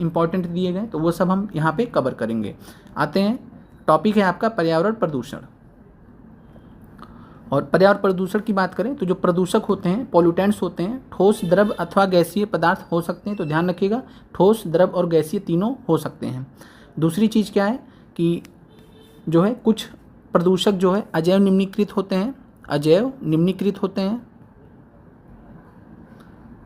Important दिए गए, तो वो सब हम यहाँ पे कवर करेंगे। आते हैं, टॉपिक है आपका पर्यावरण प्रदूषण। और पर्यावरण प्रदूषण की बात करें तो जो प्रदूषक होते हैं, पॉल्यूटेंट्स होते हैं, ठोस, द्रव अथवा गैसीय पदार्थ हो सकते हैं। तो ध्यान रखिएगा, ठोस, द्रव और गैसीय तीनों हो सकते हैं। दूसरी चीज़ क्या है कि जो है कुछ प्रदूषक जो है अजैव निम्नीकृत होते हैं, अजैव निम्नीकृत होते हैं,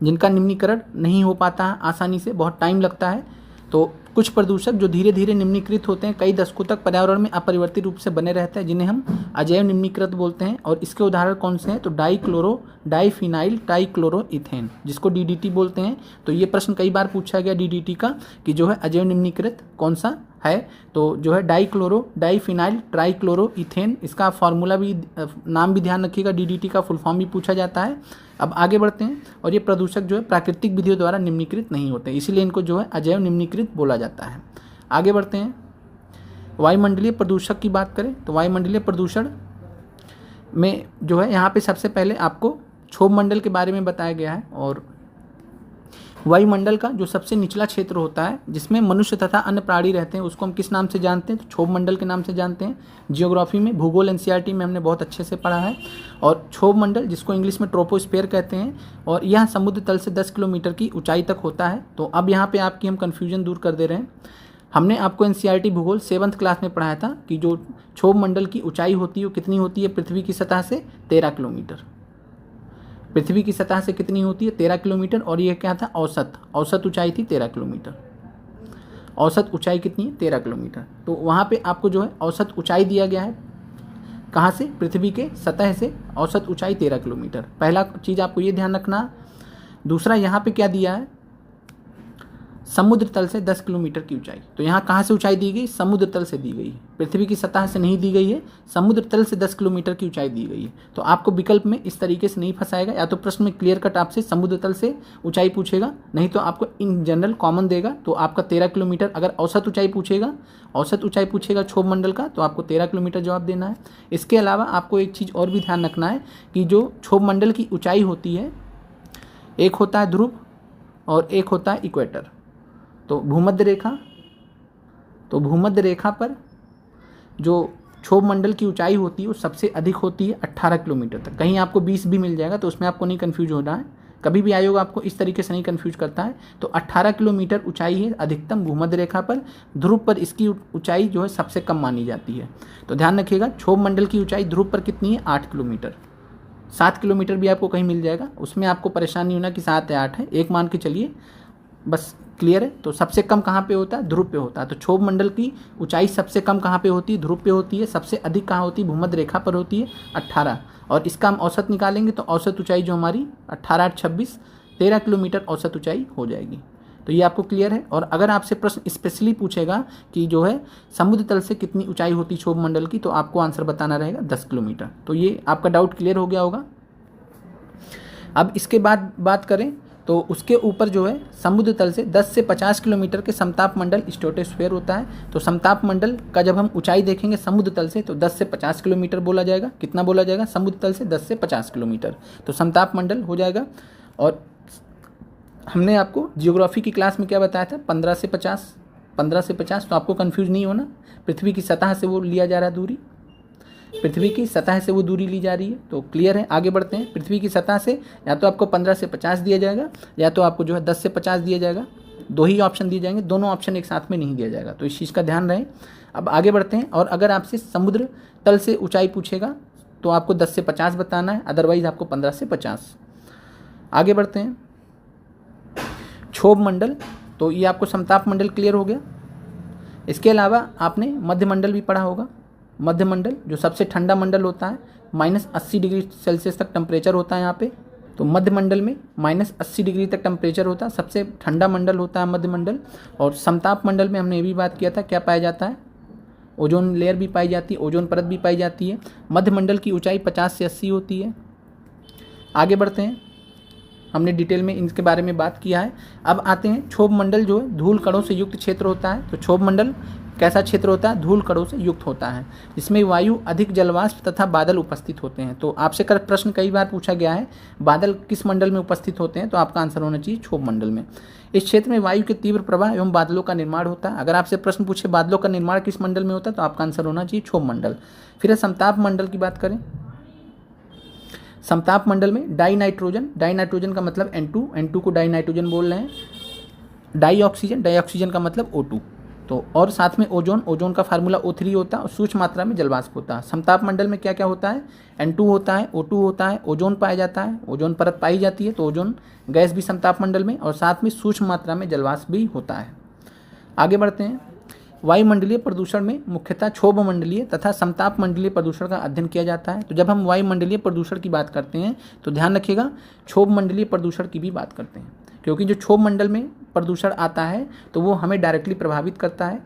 जिनका निम्नीकरण नहीं हो पाता है आसानी से, बहुत टाइम लगता है। तो कुछ प्रदूषक जो धीरे धीरे निम्नीकृत होते हैं, कई दशकों तक पर्यावरण में अपरिवर्तित रूप से बने रहते हैं, जिन्हें हम अजैव निम्नीकृत बोलते हैं। और इसके उदाहरण कौन से हैं? तो डाइफिनाइल ट्राइक्लोरोइथेन, जिसको DDT बोलते हैं। तो ये प्रश्न कई बार पूछा गया DDT का कि जो है अजैव निम्नीकृत कौन सा है, तो जो है डाइफिनाइल ट्राइक्लोरोइथेन। इसका फार्मूला भी, नाम भी ध्यान रखिएगा, DDT का फुल फॉर्म भी पूछा जाता है। अब आगे बढ़ते हैं, और ये प्रदूषक जो है प्राकृतिक विधियों द्वारा निम्नीकृत नहीं होते, इसीलिए इनको जो है अजैव निम्नीकृत बोला जाता है। आगे बढ़ते हैं, वायुमंडलीय प्रदूषक की बात करें तो वायुमंडलीय प्रदूषण में जो है यहाँ पे सबसे पहले आपको क्षोभ मंडल के बारे में बताया गया है। और वायुमंडल का जो सबसे निचला क्षेत्र होता है, जिसमें मनुष्य तथा अन्य प्राणी रहते हैं, उसको हम किस नाम से जानते हैं? तो क्षोभ मंडल के नाम से जानते हैं। जियोग्राफी में, भूगोल NCERT में हमने बहुत अच्छे से पढ़ा है। और क्षोभ मंडल, जिसको इंग्लिश में ट्रोपोस्फेयर कहते हैं, और यह समुद्र तल से 10 किलोमीटर की ऊंचाई तक होता है। तो अब यहाँ पे आपकी हम कन्फ्यूजन दूर कर दे रहे हैं। हमने आपको NCERT भूगोल 7th क्लास में पढ़ाया था कि जो क्षोभ मंडल की ऊंचाई होती है वो कितनी होती है? पृथ्वी की सतह से 13 किलोमीटर। पृथ्वी की सतह से कितनी होती है? 13 किलोमीटर। और ये क्या था? औसत ऊंचाई थी 13 किलोमीटर। औसत ऊंचाई कितनी है? 13 किलोमीटर। तो वहाँ पे आपको जो है औसत ऊंचाई दिया गया है, कहाँ से? पृथ्वी के सतह से औसत ऊंचाई 13 किलोमीटर। पहला चीज़ आपको ये ध्यान रखना। दूसरा, यहाँ पे क्या दिया है? समुद्र तल से 10 किलोमीटर की ऊंचाई। तो यहाँ कहाँ से ऊंचाई दी गई? समुद्र तल से दी गई, पृथ्वी की सतह से नहीं दी गई है, समुद्र तल से 10 किलोमीटर की ऊंचाई दी गई है। तो आपको विकल्प में इस तरीके से नहीं फंसाएगा, या तो प्रश्न में क्लियर कट आपसे समुद्र तल से ऊंचाई पूछेगा, नहीं तो आपको इन जनरल कॉमन देगा। तो आपका 13 किलोमीटर, अगर औसत ऊंचाई पूछेगा क्षोभ मंडल का, तो आपको 13 किलोमीटर जवाब देना है। इसके अलावा आपको एक चीज़ और भी ध्यान रखना है कि जो क्षोभ मंडल की ऊंचाई होती है, एक होता है ध्रुव और एक होता है इक्वेटर। तो भूमध्य रेखा पर जो क्षोभ मंडल की ऊंचाई होती है वो सबसे अधिक होती है 18 किलोमीटर तक। कहीं आपको 20 भी मिल जाएगा, तो उसमें आपको नहीं कन्फ्यूज होना है। कभी भी आयोग आपको इस तरीके से नहीं कन्फ्यूज करता है। तो 18 किलोमीटर ऊंचाई है अधिकतम भूमध्य रेखा पर। ध्रुव पर इसकी ऊंचाई जो है सबसे कम मानी जाती है। तो ध्यान रखिएगा, क्षोभ मंडल की ऊंचाई ध्रुव पर कितनी है? 8 किलोमीटर। 7 किलोमीटर भी आपको कहीं मिल जाएगा, उसमें आपको परेशानी होना कि 7 या 8 है, एक मान के चलिए, बस क्लियर है। तो सबसे कम कहाँ पे होता है? ध्रुव पे होता है। तो क्षोभ मंडल की ऊंचाई सबसे कम कहाँ पे होती है? ध्रुव पे होती है। सबसे अधिक कहाँ होती है? भूमध्य रेखा पर होती है, 18। और इसका हम औसत निकालेंगे तो औसत ऊंचाई जो हमारी 18 × 26 13 किलोमीटर औसत ऊंचाई हो जाएगी। तो ये आपको क्लियर है। और अगर आपसे प्रश्न स्पेशली पूछेगा कि जो है समुद्र तल से कितनी ऊंचाई होती है क्षोभ मंडल की, तो आपको आंसर बताना रहेगा 10 किलोमीटर। तो ये आपका डाउट क्लियर हो गया होगा। अब इसके बाद बात करें तो उसके ऊपर जो है समुद्र तल से 10 से 50 किलोमीटर के समताप मंडल स्ट्रेटोस्फीयर होता है। तो समताप मंडल का जब हम ऊंचाई देखेंगे समुद्र तल से, तो 10 से 50 किलोमीटर बोला जाएगा। कितना बोला जाएगा? समुद्र तल से 10 से 50 किलोमीटर, तो समताप मंडल हो जाएगा। और हमने आपको जियोग्राफी की क्लास में क्या बताया था? 15 से 50। तो आपको कन्फ्यूज नहीं होना, पृथ्वी की सतह से वो लिया जा रहा है दूरी, पृथ्वी की सतह से वो दूरी ली जा रही है। तो क्लियर है। आगे बढ़ते हैं। पृथ्वी की सतह से या तो आपको 15 से 50 दिया जाएगा, या तो आपको जो है 10 से 50 दिया जाएगा। दो ही ऑप्शन दिए जाएंगे, दोनों ऑप्शन एक साथ में नहीं दिया जाएगा। तो इस चीज़ का ध्यान रहे। अब आगे बढ़ते हैं। और अगर आपसे समुद्र तल से ऊंचाई पूछेगा तो आपको 10 से 50 बताना है, अदरवाइज आपको 15 से 50। आगे बढ़ते हैं। क्षोभ मंडल, तो ये आपको समताप मंडल क्लियर हो गया। इसके अलावा आपने मध्य मंडल भी पढ़ा होगा। मध्य मंडल जो सबसे ठंडा मंडल होता है, -80 डिग्री सेल्सियस तक टेम्परेचर होता है यहाँ पे। तो मध्य मंडल में -80 डिग्री तक टेम्परेचर होता है, सबसे ठंडा मंडल होता है मध्य मंडल। और समताप मंडल में हमने ये भी बात किया था, क्या पाया जाता है? ओजोन लेयर भी पाई जाती है, ओजोन परत भी पाई जाती है। मध्य मंडल की ऊंचाई 50 से 80 होती है। आगे बढ़ते हैं, हमने डिटेल में इनके बारे में बात किया है। अब आते हैं क्षोभ मंडल जो है धूल कणों से युक्त क्षेत्र होता है। तो क्षोभ मंडल कैसा क्षेत्र होता है? धूल कणों से युक्त होता है, जिसमें वायु अधिक जलवाष्प तथा बादल उपस्थित होते हैं। तो आपसे प्रश्न कई बार पूछा गया है, बादल किस मंडल में उपस्थित होते हैं? तो आपका आंसर होना चाहिए क्षोभ मंडल में। इस क्षेत्र में वायु के तीव्र प्रवाह एवं बादलों का निर्माण होता है। अगर आपसे प्रश्न पूछे बादलों का निर्माण किस मंडल में होता है, तो आपका आंसर होना चाहिए क्षोभ मंडल। फिर है समताप मंडल की बात करें। समताप मंडल में डाई नाइट्रोजन का मतलब N2 को डाई नाइट्रोजन बोल रहे हैं। डाई ऑक्सीजन का मतलब O2। तो और साथ में ओजोन का फार्मूला O3 होता है और सूक्ष्म मात्रा में जलवाष्प होता है। समताप मंडल में क्या क्या होता है? N2 होता है, O2 होता है, ओजोन पाया जाता है, ओजोन परत पाई जाती है, तो ओजोन गैस भी समताप मंडल में, और साथ में सूक्ष्म मात्रा में जलवाष्प भी होता है। आगे बढ़ते हैं। वायुमंडलीय प्रदूषण में मुख्यतः क्षोभ मंडलीय तथा समताप मंडलीय प्रदूषण का अध्ययन किया जाता है। तो जब हम वायुमंडलीय प्रदूषण की बात करते हैं तो ध्यान रखिएगा क्षोभ मंडलीय प्रदूषण की भी बात करते हैं, क्योंकि जो क्षोभ मंडल में प्रदूषण आता है तो वो हमें डायरेक्टली प्रभावित करता है।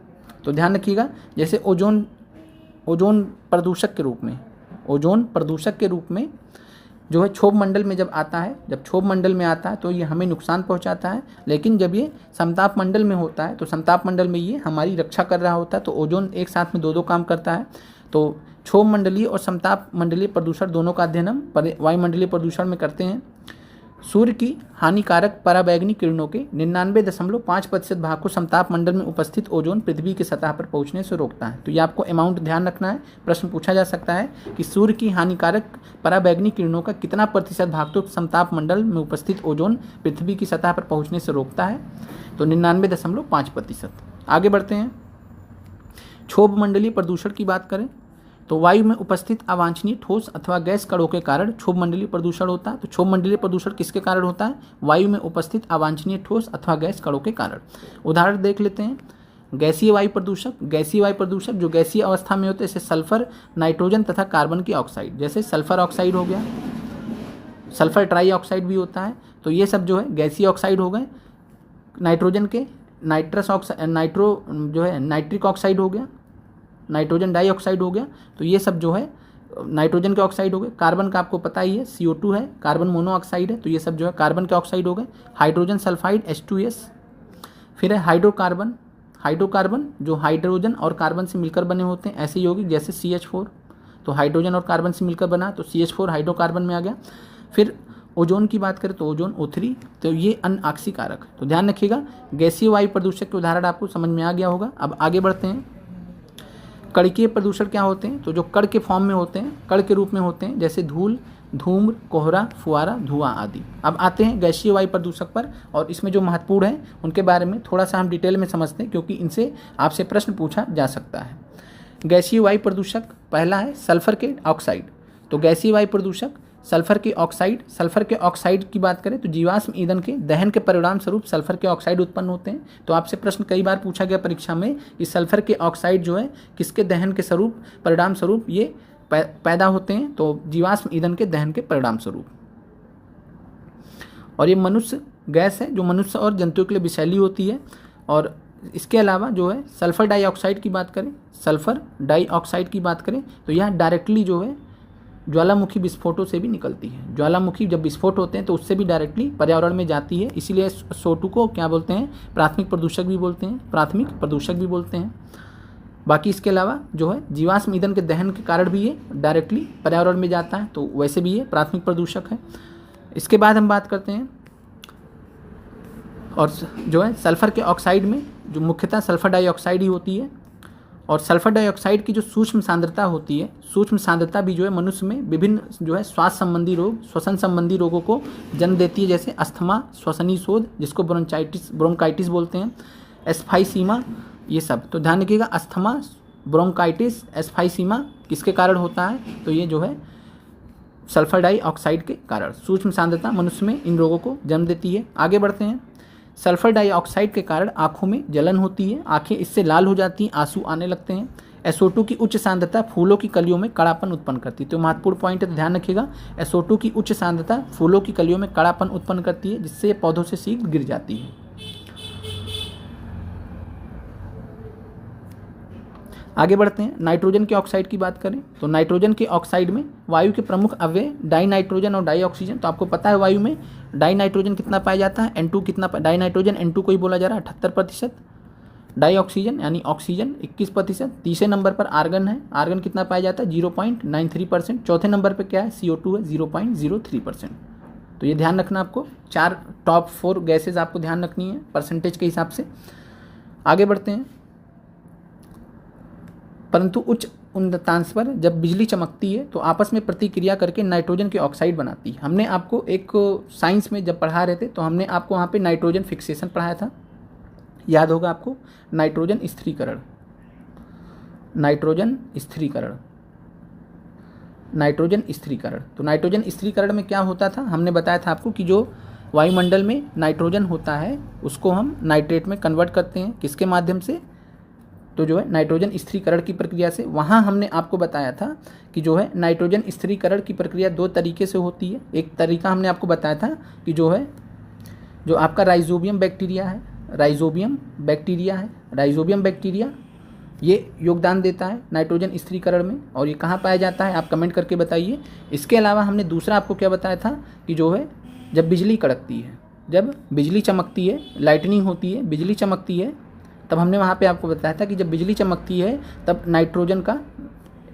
तो ध्यान रखिएगा, जैसे ओजोन प्रदूषक के रूप में जो है क्षोभ मंडल में जब आता है, जब क्षोभ मंडल में आता है तो ये हमें नुकसान पहुंचाता है, लेकिन जब ये समताप मंडल में होता है तो समताप मंडल में ये हमारी रक्षा कर रहा होता है। तो ओजोन एक साथ में दो काम करता है। तो क्षोभ मंडलीय और समताप मंडलीय प्रदूषण दोनों का अध्ययन हम वायुमंडलीय प्रदूषण में करते हैं। सूर्य की हानिकारक पराबैंगनी किरणों के 99.5% भाग को समताप मंडल में उपस्थित ओजोन पृथ्वी की सतह पर पहुंचने से रोकता है। तो ये आपको अमाउंट ध्यान रखना है। प्रश्न पूछा जा सकता है कि सूर्य की हानिकारक पराबैंगनी किरणों का कितना प्रतिशत भाग तो समताप मंडल में उपस्थित ओजोन पृथ्वी की सतह पर पहुंचने से रोकता है? तो 99.5%। आगे बढ़ते हैं। क्षोभ मंडलीय प्रदूषण की बात करें तो वायु में उपस्थित अवांछनीय ठोस अथवा गैस कणों के कारण क्षोभ मंडलीय प्रदूषण होता है। तो क्षोभ मंडलीय प्रदूषण किसके कारण होता है? वायु में उपस्थित अवांछनीय ठोस अथवा गैस कणों के कारण। उदाहरण देख लेते हैं। गैसीय वायु प्रदूषक जो गैसीय अवस्था में होते हैं, जैसे सल्फर, नाइट्रोजन तथा कार्बन की ऑक्साइड। जैसे सल्फर ऑक्साइड हो गया, सल्फर ट्राई ऑक्साइड भी होता है। तो ये सब जो है गैसीय ऑक्साइड हो गए। नाइट्रोजन के नाइट्रिक ऑक्साइड हो गया, नाइट्रोजन डाइऑक्साइड हो गया। तो ये सब जो है नाइट्रोजन के ऑक्साइड हो गए। कार्बन का आपको पता ही है CO2 है, कार्बन मोनोऑक्साइड है। तो ये सब जो है कार्बन के ऑक्साइड हो गए। Hydrogen sulphide H2S। फिर है हाइड्रोकार्बन जो हाइड्रोजन और कार्बन से मिलकर बने होते हैं, ऐसे यौगिक जैसे CH4। तो हाइड्रोजन और कार्बन से मिलकर बना तो CH4 हाइड्रोकार्बन में आ गया। फिर ओजोन की बात करें तो ओजोन O3। तो ये अनऑक्सी कारक। तो ध्यान रखिएगा, गैसीय वायु प्रदूषक के उदाहरण आपको समझ में आ गया होगा। अब आगे बढ़ते हैं। कणकीय प्रदूषण क्या होते हैं? तो जो कण के फॉर्म में होते हैं, कण के रूप में होते हैं, जैसे धूल, धूम्र, कोहरा, फुआरा, धुआं आदि। अब आते हैं गैसीय वायु प्रदूषक पर, और इसमें जो महत्वपूर्ण है उनके बारे में थोड़ा सा हम डिटेल में समझते हैं, क्योंकि इनसे आपसे प्रश्न पूछा जा सकता है। गैसीय वायु प्रदूषक पहला है सल्फर के ऑक्साइड। तो गैसीय वायु प्रदूषक सल्फर के ऑक्साइड की बात करें तो जीवाश्म ईंधन के दहन के परिणाम स्वरूप सल्फर के ऑक्साइड उत्पन्न होते हैं। तो आपसे प्रश्न कई बार पूछा गया परीक्षा में कि सल्फर के ऑक्साइड जो है किसके दहन के परिणाम स्वरूप ये पैदा होते हैं? तो जीवाश्म ईंधन के दहन के परिणाम स्वरूप। और ये मनुष्य गैस है जो मनुष्य और जंतुओं के लिए विषैली होती है। और इसके अलावा जो है सल्फर डाइऑक्साइड की बात करें तो यह डायरेक्टली जो है ज्वालामुखी विस्फोटों से भी निकलती है। ज्वालामुखी जब विस्फोट होते हैं तो उससे भी डायरेक्टली पर्यावरण में जाती है। इसीलिए SO2 को क्या बोलते हैं? प्राथमिक प्रदूषक भी बोलते हैं। बाकी इसके अलावा जो है जीवाश्म ईंधन के दहन के कारण भी ये डायरेक्टली पर्यावरण में जाता है, तो वैसे भी ये प्राथमिक प्रदूषक है। इसके बाद हम बात करते हैं, और जो है सल्फर के ऑक्साइड में जो मुख्यतः सल्फर डाइऑक्साइड ही होती है। और सल्फर डाइऑक्साइड की जो सूक्ष्म सांद्रता होती है, सूक्ष्म सांद्रता भी जो है मनुष्य में विभिन्न जो है श्वास संबंधी रोग, श्वसन संबंधी रोगों को जन्म देती है, जैसे अस्थमा, श्वसनी शोथ, जिसको ब्रोंकाइटिस बोलते हैं, एस्फाइसीमा, ये सब। तो ध्यान रखिएगा, अस्थमा, ब्रोंकाइटिस, एस्फाइसीमा किसके कारण होता है? तो ये जो है सल्फर डाइऑक्साइड के कारण। सूक्ष्म सांद्रता मनुष्य में इन रोगों को जन्म देती है। आगे बढ़ते हैं। सल्फर डाइऑक्साइड के कारण आंखों में जलन होती है, आंखें इससे लाल हो जाती हैं, आंसू आने लगते हैं। SO2 की उच्च सांद्रता फूलों की कलियों में कड़ापन उत्पन्न करती है। तो महत्वपूर्ण पॉइंट है, ध्यान रखिएगा। SO2 की उच्च सांद्रता फूलों की कलियों में कड़ापन उत्पन्न करती है, जिससे पौधों से शीघ्र गिर जाती है। आगे बढ़ते हैं। नाइट्रोजन के ऑक्साइड की बात करें तो नाइट्रोजन के ऑक्साइड में वायु के प्रमुख अवयव डाई नाइट्रोजन और डाई ऑक्सीजन। तो आपको पता है वायु में डाई नाइट्रोजन कितना पाया जाता है? N2 कितना? डाई नाइट्रोजन N2 को ही बोला जा रहा है 78%। डाई ऑक्सीजन यानी ऑक्सीजन 21%, तीसरे नंबर पर आर्गन है, आर्गन कितना पाया जाता है 0.93%, चौथे नंबर पर क्या है CO2 है 0.03%। तो ये ध्यान रखना आपको, 4 टॉप 4 गैसेज आपको ध्यान रखनी है परसेंटेज के हिसाब से। आगे बढ़ते हैं। परंतु उच्च उन्नतांश पर जब बिजली चमकती है तो आपस में प्रतिक्रिया करके नाइट्रोजन के ऑक्साइड बनाती है। हमने आपको एक साइंस में जब पढ़ा रहे थे तो हमने आपको वहाँ पे नाइट्रोजन फिक्सेशन पढ़ाया था, याद होगा आपको, नाइट्रोजन स्थिरीकरण, नाइट्रोजन स्थिरीकरण, नाइट्रोजन स्थिरीकरण। तो नाइट्रोजन स्थिरीकरण में क्या होता था, हमने बताया था आपको कि जो वायुमंडल में नाइट्रोजन होता है उसको हम नाइट्रेट में कन्वर्ट करते हैं, किसके माध्यम से, तो जो है नाइट्रोजन स्थिरीकरण की प्रक्रिया से। वहाँ हमने आपको बताया था कि जो है नाइट्रोजन स्थिरीकरण की प्रक्रिया 2 तरीके से होती है। एक तरीका हमने आपको बताया था कि जो है जो आपका राइजोबियम बैक्टीरिया है, राइजोबियम बैक्टीरिया है, राइजोबियम बैक्टीरिया ये योगदान देता है नाइट्रोजन स्थिरीकरण में, और ये कहाँ पाया जाता है आप कमेंट करके बताइए। इसके अलावा हमने दूसरा आपको क्या बताया था कि जो है जब बिजली कड़कती है, जब बिजली चमकती है, लाइटनिंग होती है, बिजली चमकती है, तब हमने वहाँ पे आपको बताया था कि जब बिजली चमकती है तब नाइट्रोजन का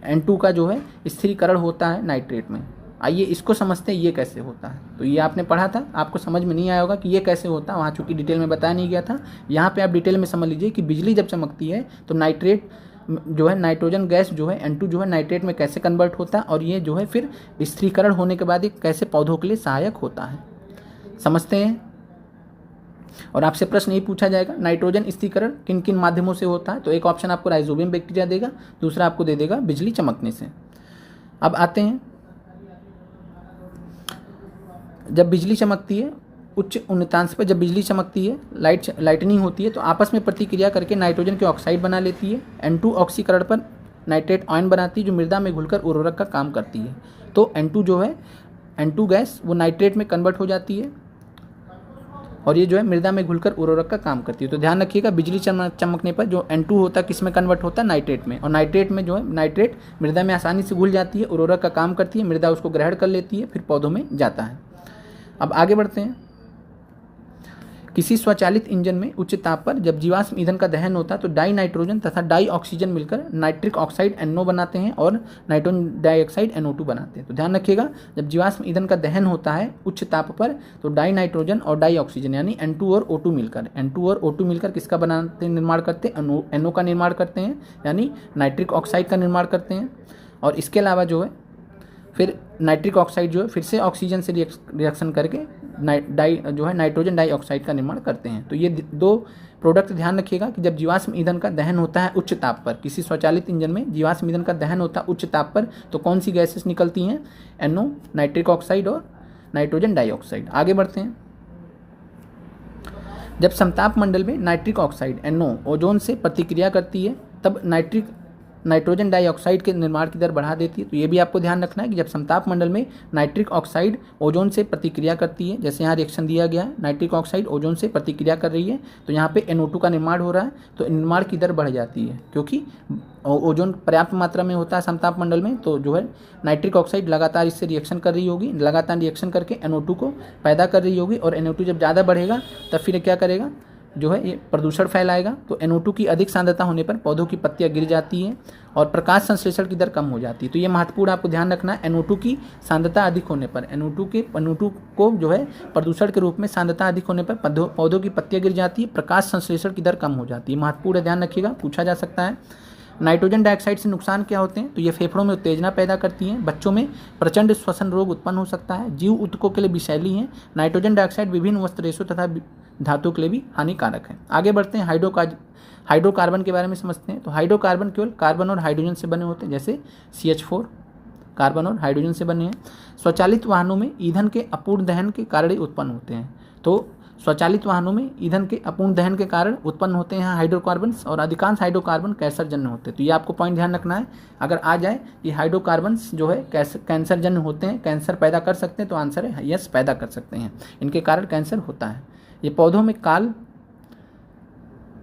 N2 का जो है स्थिरीकरण होता है नाइट्रेट में। आइए इसको समझते हैं ये कैसे होता है। तो ये आपने पढ़ा था, आपको समझ में नहीं आया होगा कि ये कैसे होता है, वहाँ चूँकि डिटेल में बताया नहीं गया था। यहाँ पे आप डिटेल में समझ लीजिए कि बिजली जब चमकती है तो नाइट्रेट जो है, नाइट्रोजन गैस जो है N2 जो है नाइट्रेट में कैसे कन्वर्ट होता है, और ये जो है फिर स्थिरीकरण होने के बाद ये कैसे पौधों के लिए सहायक होता है, समझते हैं। और आपसे प्रश्न ये पूछा जाएगा नाइट्रोजन स्थिरीकरण किन किन माध्यमों से होता है, तो एक ऑप्शन आपको राइजोबियम बैक्टीरिया देगा, दूसरा आपको दे देगा बिजली चमकने से। अब आते हैं, जब बिजली चमकती है उच्च उन्नतांश पर, जब बिजली चमकती है, लाइटनिंग होती है, तो आपस में प्रतिक्रिया करके नाइट्रोजन के ऑक्साइड बना लेती है। N2 ऑक्सीकरण पर नाइट्रेट आयन बनाती है जो मृदा में घुलकर उर्वरक का काम करती है। तो N2 जो है, N2 गैस वो नाइट्रेट में कन्वर्ट हो जाती है और ये जो है मृदा में घुलकर उर्वरक का काम करती है। तो ध्यान रखिएगा, बिजली चमकने पर जो N2 होता है किस में कन्वर्ट होता है, नाइट्रेट में, और नाइट्रेट में जो है नाइट्रेट मृदा में आसानी से घुल जाती है, उर्वरक का काम करती है, मृदा उसको ग्रहण कर लेती है, फिर पौधों में जाता है। अब आगे बढ़ते हैं। किसी स्वचालित इंजन में उच्च ताप पर जब जीवाश्म ईंधन का दहन होता है तो डाई नाइट्रोजन तथा डाई ऑक्सीजन मिलकर नाइट्रिक ऑक्साइड NO बनाते हैं और नाइट्रोजन डाइऑक्साइड NO2 बनाते हैं। तो ध्यान रखिएगा, जब जीवाश्म ईंधन का दहन होता है उच्च ताप पर तो डाई नाइट्रोजन और डाई ऑक्सीजन यानी N2 और O2 मिलकर किसका बनाते, निर्माण करते हैं, NO का निर्माण करते हैं, यानी नाइट्रिक ऑक्साइड का निर्माण करते हैं। और इसके अलावा जो है फिर नाइट्रिक ऑक्साइड जो है फिर से ऑक्सीजन से रिएक्शन करके नाइट्रोजन डाइऑक्साइड का निर्माण करते हैं। तो ये 2 प्रोडक्ट ध्यान रखिएगा कि जब जीवाश्म ईंधन का दहन होता है उच्च ताप पर, किसी स्वचालित इंजन में जीवाश्म ईंधन का दहन होता है उच्च ताप पर, तो कौन सी गैसेस निकलती हैं, NO, नाइट्रिक ऑक्साइड और नाइट्रोजन डाइऑक्साइड। आगे बढ़ते हैं। जब समताप मंडल में नाइट्रिक ऑक्साइड NO ओजोन से प्रतिक्रिया करती है तब नाइट्रोजन डाइऑक्साइड के निर्माण की दर बढ़ा देती है। तो ये भी आपको ध्यान रखना है कि जब समताप मंडल में नाइट्रिक ऑक्साइड ओजोन से प्रतिक्रिया करती है, जैसे यहाँ रिएक्शन दिया गया है, नाइट्रिक ऑक्साइड ओजोन से प्रतिक्रिया कर रही है, तो यहाँ पे NO2 का निर्माण हो रहा है, तो निर्माण की दर बढ़ जाती है क्योंकि ओजोन पर्याप्त मात्रा में होता है समताप मंडल में। तो जो है नाइट्रिक ऑक्साइड लगातार इससे रिएक्शन कर रही होगी, लगातार रिएक्शन करके NO2 को पैदा कर रही होगी, और NO2 जब ज़्यादा बढ़ेगा तब फिर क्या करेगा, जो है ये प्रदूषण फैलाएगा। तो NO2 की अधिक सांद्रता होने पर पौधों की पत्तियां गिर जाती हैं और प्रकाश संश्लेषण की दर कम हो जाती है। तो ये महत्वपूर्ण आपको ध्यान रखना है, NO2 की सांद्रता अधिक होने पर, NO2 को जो है प्रदूषण के रूप में सांद्रता अधिक होने पर पौधों की पत्तियां गिर जाती है, प्रकाश संश्लेषण की दर कम हो जाती है। महत्वपूर्ण ध्यान रखिएगा, पूछा जा सकता है। नाइट्रोजन डाइऑक्साइड से नुकसान क्या होते हैं, तो ये फेफड़ों में उत्तेजना पैदा करती हैं, बच्चों में प्रचंड श्वसन रोग उत्पन्न हो सकता है, जीव ऊतकों के लिए विषैली हैं। नाइट्रोजन डाइऑक्साइड विभिन्न वस्त्रेशों तथा धातु के लिए भी हानिकारक है। आगे बढ़ते हैं, हाइड्रोकार्बन के बारे में समझते हैं। तो हाइड्रोकार्बन केवल कार्बन और हाइड्रोजन से बने होते हैं, जैसे CH4 कार्बन और हाइड्रोजन से बने हैं। स्वचालित वाहनों में ईंधन के अपूर्ण दहन के कारण ही उत्पन्न होते हैं। तो स्वचालित वाहनों में ईंधन के अपूर्ण दहन के कारण उत्पन्न होते हैं हाइड्रोकार्बन्स, और अधिकांश हाइड्रोकार्बन कैंसरजन्य होते हैं। तो ये आपको पॉइंट ध्यान रखना है, अगर आ जाए कि हाइड्रोकार्बन्स जो है कैंसरजन्य होते हैं, कैंसर पैदा कर सकते हैं, तो आंसर है यस, पैदा कर सकते हैं, इनके कारण कैंसर होता है। ये पौधों में काल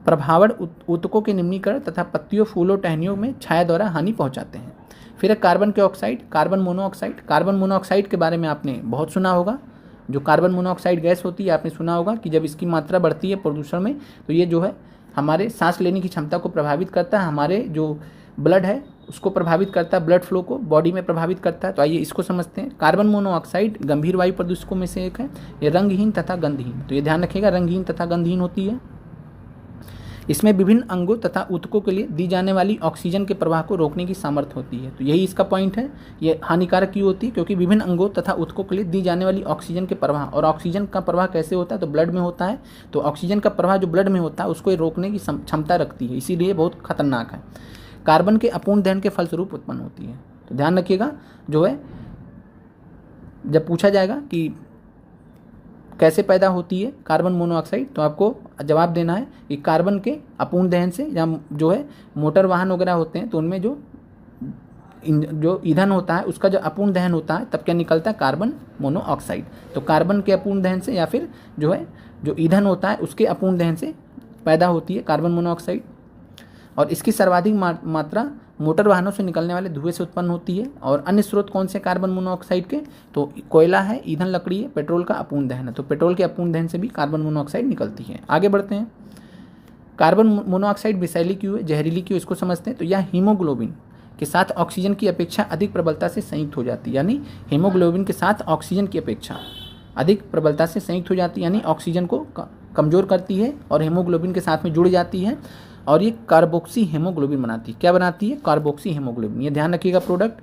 प्रभावण ऊतकों के निम्नीकरण तथा पत्तियों, फूलों, टहनियों में छाया द्वारा हानि पहुंचाते हैं। फिर कार्बन के ऑक्साइड, कार्बन मोनोऑक्साइड के बारे में आपने बहुत सुना होगा। जो कार्बन मोनोऑक्साइड गैस होती है आपने सुना होगा कि जब इसकी मात्रा बढ़ती है प्रदूषण में तो ये जो है हमारे सांस लेने की क्षमता को प्रभावित करता है, हमारे जो ब्लड है उसको प्रभावित करता है, ब्लड फ्लो को बॉडी में प्रभावित करता है। तो आइए इसको समझते हैं। कार्बन मोनोऑक्साइड गंभीर वायु प्रदूषकों में से एक है। ये रंगहीन तथा गंधहीन, तो ये ध्यान रखिएगा, रंगहीन तथा गंधहीन होती है। इसमें विभिन्न अंगों तथा ऊतकों के लिए दी जाने वाली ऑक्सीजन के प्रवाह को रोकने की सामर्थ्य होती है। तो यही इसका पॉइंट है। ये हानिकारक क्यों होती है? क्योंकि विभिन्न अंगों तथा ऊतकों के लिए दी जाने वाली ऑक्सीजन के प्रवाह, और ऑक्सीजन का प्रवाह कैसे होता है? तो ब्लड में होता है। तो ऑक्सीजन का प्रवाह जो ब्लड में होता है उसको ये रोकने की क्षमता रखती है, इसीलिए बहुत खतरनाक है। कार्बन के अपूर्ण दहन के फलस्वरूप उत्पन्न होती है। तो ध्यान रखिएगा, जो है जब पूछा जाएगा कि कैसे पैदा होती है कार्बन मोनोऑक्साइड, तो आपको जवाब देना है कि कार्बन के अपूर्ण दहन से, या जो है मोटर वाहन वगैरह होते हैं तो उनमें जो ईंधन होता है उसका जो अपूर्ण दहन होता है तब क्या निकलता है? Carbon monoxide. तो कार्बन के अपूर्ण दहन से या फिर जो है जो ईंधन होता है उसके अपूर्ण दहन से पैदा होती है कार्बन मोनोऑक्साइड। और इसकी सर्वाधिक मात्रा मोटर वाहनों से निकलने वाले धुएं से उत्पन्न होती है। और अन्य स्रोत कौन से कार्बन मोनोऑक्साइड के? तो कोयला है, ईंधन लकड़ी है, पेट्रोल का अपूर्ण दहन है। तो पेट्रोल के अपूर्ण दहन से भी कार्बन मोनोऑक्साइड निकलती है। आगे बढ़ते हैं। कार्बन मोनोऑक्साइड विषैली क्यों है, जहरीली क्यों, इसको समझते हैं। तो यह हीमोग्लोबिन के साथ ऑक्सीजन की अपेक्षा अधिक प्रबलता से संयुक्त हो जाती है, यानी हीमोग्लोबिन के साथ ऑक्सीजन की अपेक्षा अधिक प्रबलता से संयुक्त हो जाती है, यानी ऑक्सीजन को कमज़ोर करती है और हीमोग्लोबिन के साथ में जुड़ जाती है, और ये कार्बोक्सी हीमोग्लोबिन बनाती है। क्या बनाती है? Carboxy haemoglobin. ये ध्यान रखिएगा प्रोडक्ट।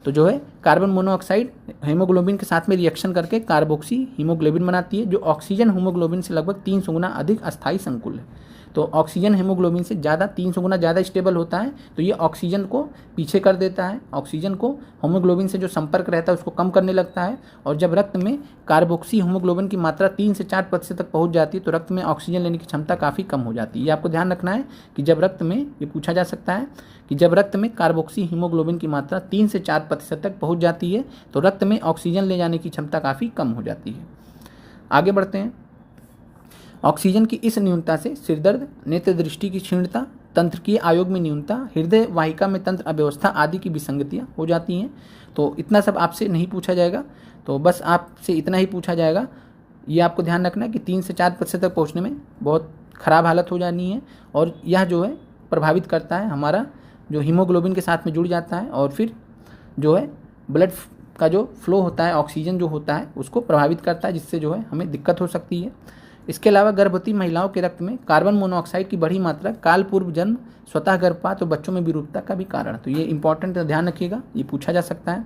तो जो है कार्बन मोनोऑक्साइड हीमोग्लोबिन के साथ में रिएक्शन करके कार्बोक्सी हीमोग्लोबिन बनाती है, जो ऑक्सीजन हीमोग्लोबिन से लगभग 300 गुना अधिक अस्थायी संकुल है। तो ऑक्सीजन हीमोग्लोबिन से ज़्यादा 300 गुना ज़्यादा स्टेबल होता है। तो ये ऑक्सीजन को पीछे कर देता है, ऑक्सीजन को हीमोग्लोबिन से जो संपर्क रहता है उसको कम करने लगता है। और जब रक्त में कार्बोक्सी हीमोग्लोबिन की मात्रा 3 से 4% तक पहुंच जाती है तो रक्त में ऑक्सीजन लेने की क्षमता काफ़ी कम हो जाती है। ये आपको ध्यान रखना है कि जब रक्त में, ये पूछा जा सकता है कि जब रक्त में कार्बोक्सी हीमोग्लोबिन की मात्रा 3 से 4% तक पहुँच जाती है तो रक्त में ऑक्सीजन ले जाने की क्षमता काफ़ी कम हो जाती है। आगे बढ़ते हैं। ऑक्सीजन की इस न्यूनता से सिरदर्द, नेत्र दृष्टि की क्षीणता, तंत्रिकीय आयोग में न्यूनता, हृदय वाहिका में तंत्र अव्यवस्था आदि की विसंगतियाँ हो जाती हैं। तो इतना सब आपसे नहीं पूछा जाएगा, तो बस आपसे इतना ही पूछा जाएगा। ये आपको ध्यान रखना है कि 3 से 4% तक पहुँचने में बहुत ख़राब हालत हो जानी है, और यह जो है प्रभावित करता है हमारा जो हीमोग्लोबिन के साथ में जुड़ जाता है, और फिर जो है ब्लड का जो फ्लो होता है, ऑक्सीजन जो होता है उसको प्रभावित करता है, जिससे जो है हमें दिक्कत हो सकती है। इसके अलावा गर्भवती महिलाओं के रक्त में कार्बन मोनोऑक्साइड की बड़ी मात्रा काल पूर्व जन्म, स्वतः गर्भपात और बच्चों में विरूपता का भी कारण। तो ये इंपॉर्टेंट ध्यान रखिएगा, ये पूछा जा सकता है।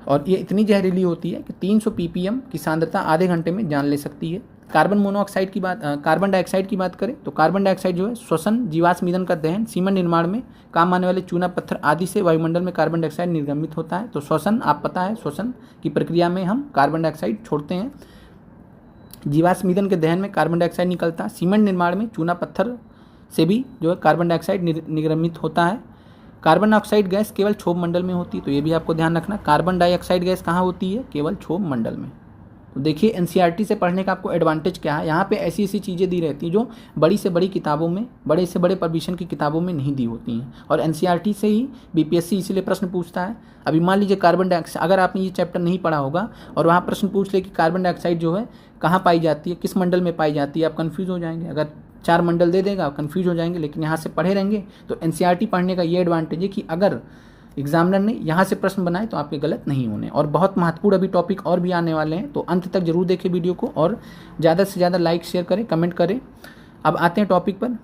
और ये इतनी जहरीली होती है कि 300 ppm की सांद्रता आधे घंटे में जान ले सकती है। कार्बन मोनोऑक्साइड की बात, कार्बन डाइऑक्साइड की बात करें तो कार्बन डाइऑक्साइड जो है श्वसन, जीवाश्म ईंधन का दहन, सीमेंट निर्माण में काम आने वाले चूना पत्थर आदि से वायुमंडल में कार्बन डाइऑक्साइड निर्गमित होता है। तो श्वसन, आप पता है, श्वसन की प्रक्रिया में हम कार्बन डाइऑक्साइड छोड़ते हैं। जीवाश्म ईंधन के दहन में कार्बन डाइऑक्साइड निकलता है। सीमेंट निर्माण में चूना पत्थर से भी जो है कार्बन डाइऑक्साइड निर्गमित होता है। कार्बन डाइऑक्साइड गैस केवल क्षोभ मंडल में होती है, तो ये भी आपको ध्यान रखना। कार्बन डाइऑक्साइड गैस कहाँ होती है? केवल क्षोभ मंडल में। तो देखिए एनसीईआरटी से पढ़ने का आपको एडवांटेज क्या है, यहाँ पे ऐसी ऐसी चीज़ें दी रहती हैं जो बड़ी से बड़ी किताबों में, बड़े से बड़े परमिशन की किताबों में नहीं दी होती हैं, और एनसीईआरटी से ही बीपीएससी इसीलिए प्रश्न पूछता है। अभी मान लीजिए कार्बन डाइऑक्साइड, अगर आपने ये चैप्टर नहीं पढ़ा होगा और वहाँ प्रश्न पूछ ले कि कार्बन डाइऑक्साइड जो है कहाँ पाई जाती है, किस मंडल में पाई जाती है, आप कन्फ्यूज़ हो जाएंगे। अगर 4 मंडल दे देगा कन्फ्यूज हो जाएंगे, लेकिन यहाँ से पढ़े रहेंगे तो एनसीईआरटी पढ़ने का ये एडवांटेज है कि अगर एग्जामिनर ने यहाँ से प्रश्न बनाए तो आपके गलत नहीं होने। और बहुत महत्वपूर्ण अभी टॉपिक और भी आने वाले हैं, तो अंत तक जरूर देखें वीडियो को, और ज़्यादा से ज़्यादा लाइक शेयर करें, कमेंट करें। अब आते हैं टॉपिक पर।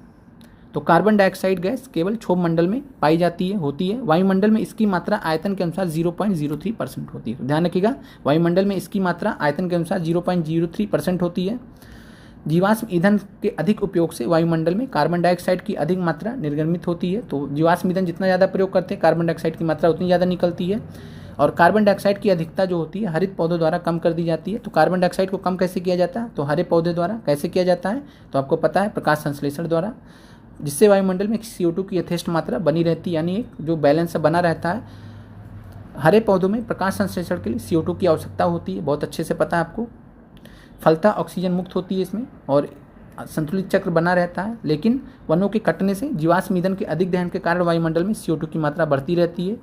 तो कार्बन डाइऑक्साइड गैस केवल क्षोभ मंडल में पाई जाती है, होती है। वायुमंडल में इसकी मात्रा आयतन के अनुसार 0.03% होती है। तो ध्यान रखिएगा, वायुमंडल में इसकी मात्रा आयतन के अनुसार 0.03% होती है। जीवाश्म ईंधन के अधिक उपयोग से वायुमंडल में कार्बन डाइऑक्साइड की अधिक मात्रा निर्गमित होती है। तो जीवाश्म ईंधन जितना ज़्यादा प्रयोग करते हैं कार्बन डाइऑक्साइड की मात्रा उतनी ज़्यादा निकलती है। और कार्बन डाइऑक्साइड की अधिकता जो होती है हरित पौधों द्वारा कम कर दी जाती है। तो कार्बन डाइऑक्साइड को कम कैसे किया जाता है? तो हरे पौधे द्वारा। कैसे किया जाता है? तो आपको पता है, प्रकाश संश्लेषण द्वारा, जिससे वायुमंडल में CO2 की यथेष्ट मात्रा बनी रहती है, यानी एक जो बैलेंस बना रहता है। हरे पौधों में प्रकाश संश्लेषण के लिए CO2 की आवश्यकता होती है, बहुत अच्छे से पता है आपको। फलता ऑक्सीजन मुक्त होती है इसमें और संतुलित चक्र बना रहता है। लेकिन वनों के कटने से जीवाश्म ईंधन के अधिक दहन के कारण वायुमंडल में CO2 की मात्रा बढ़ती रहती है।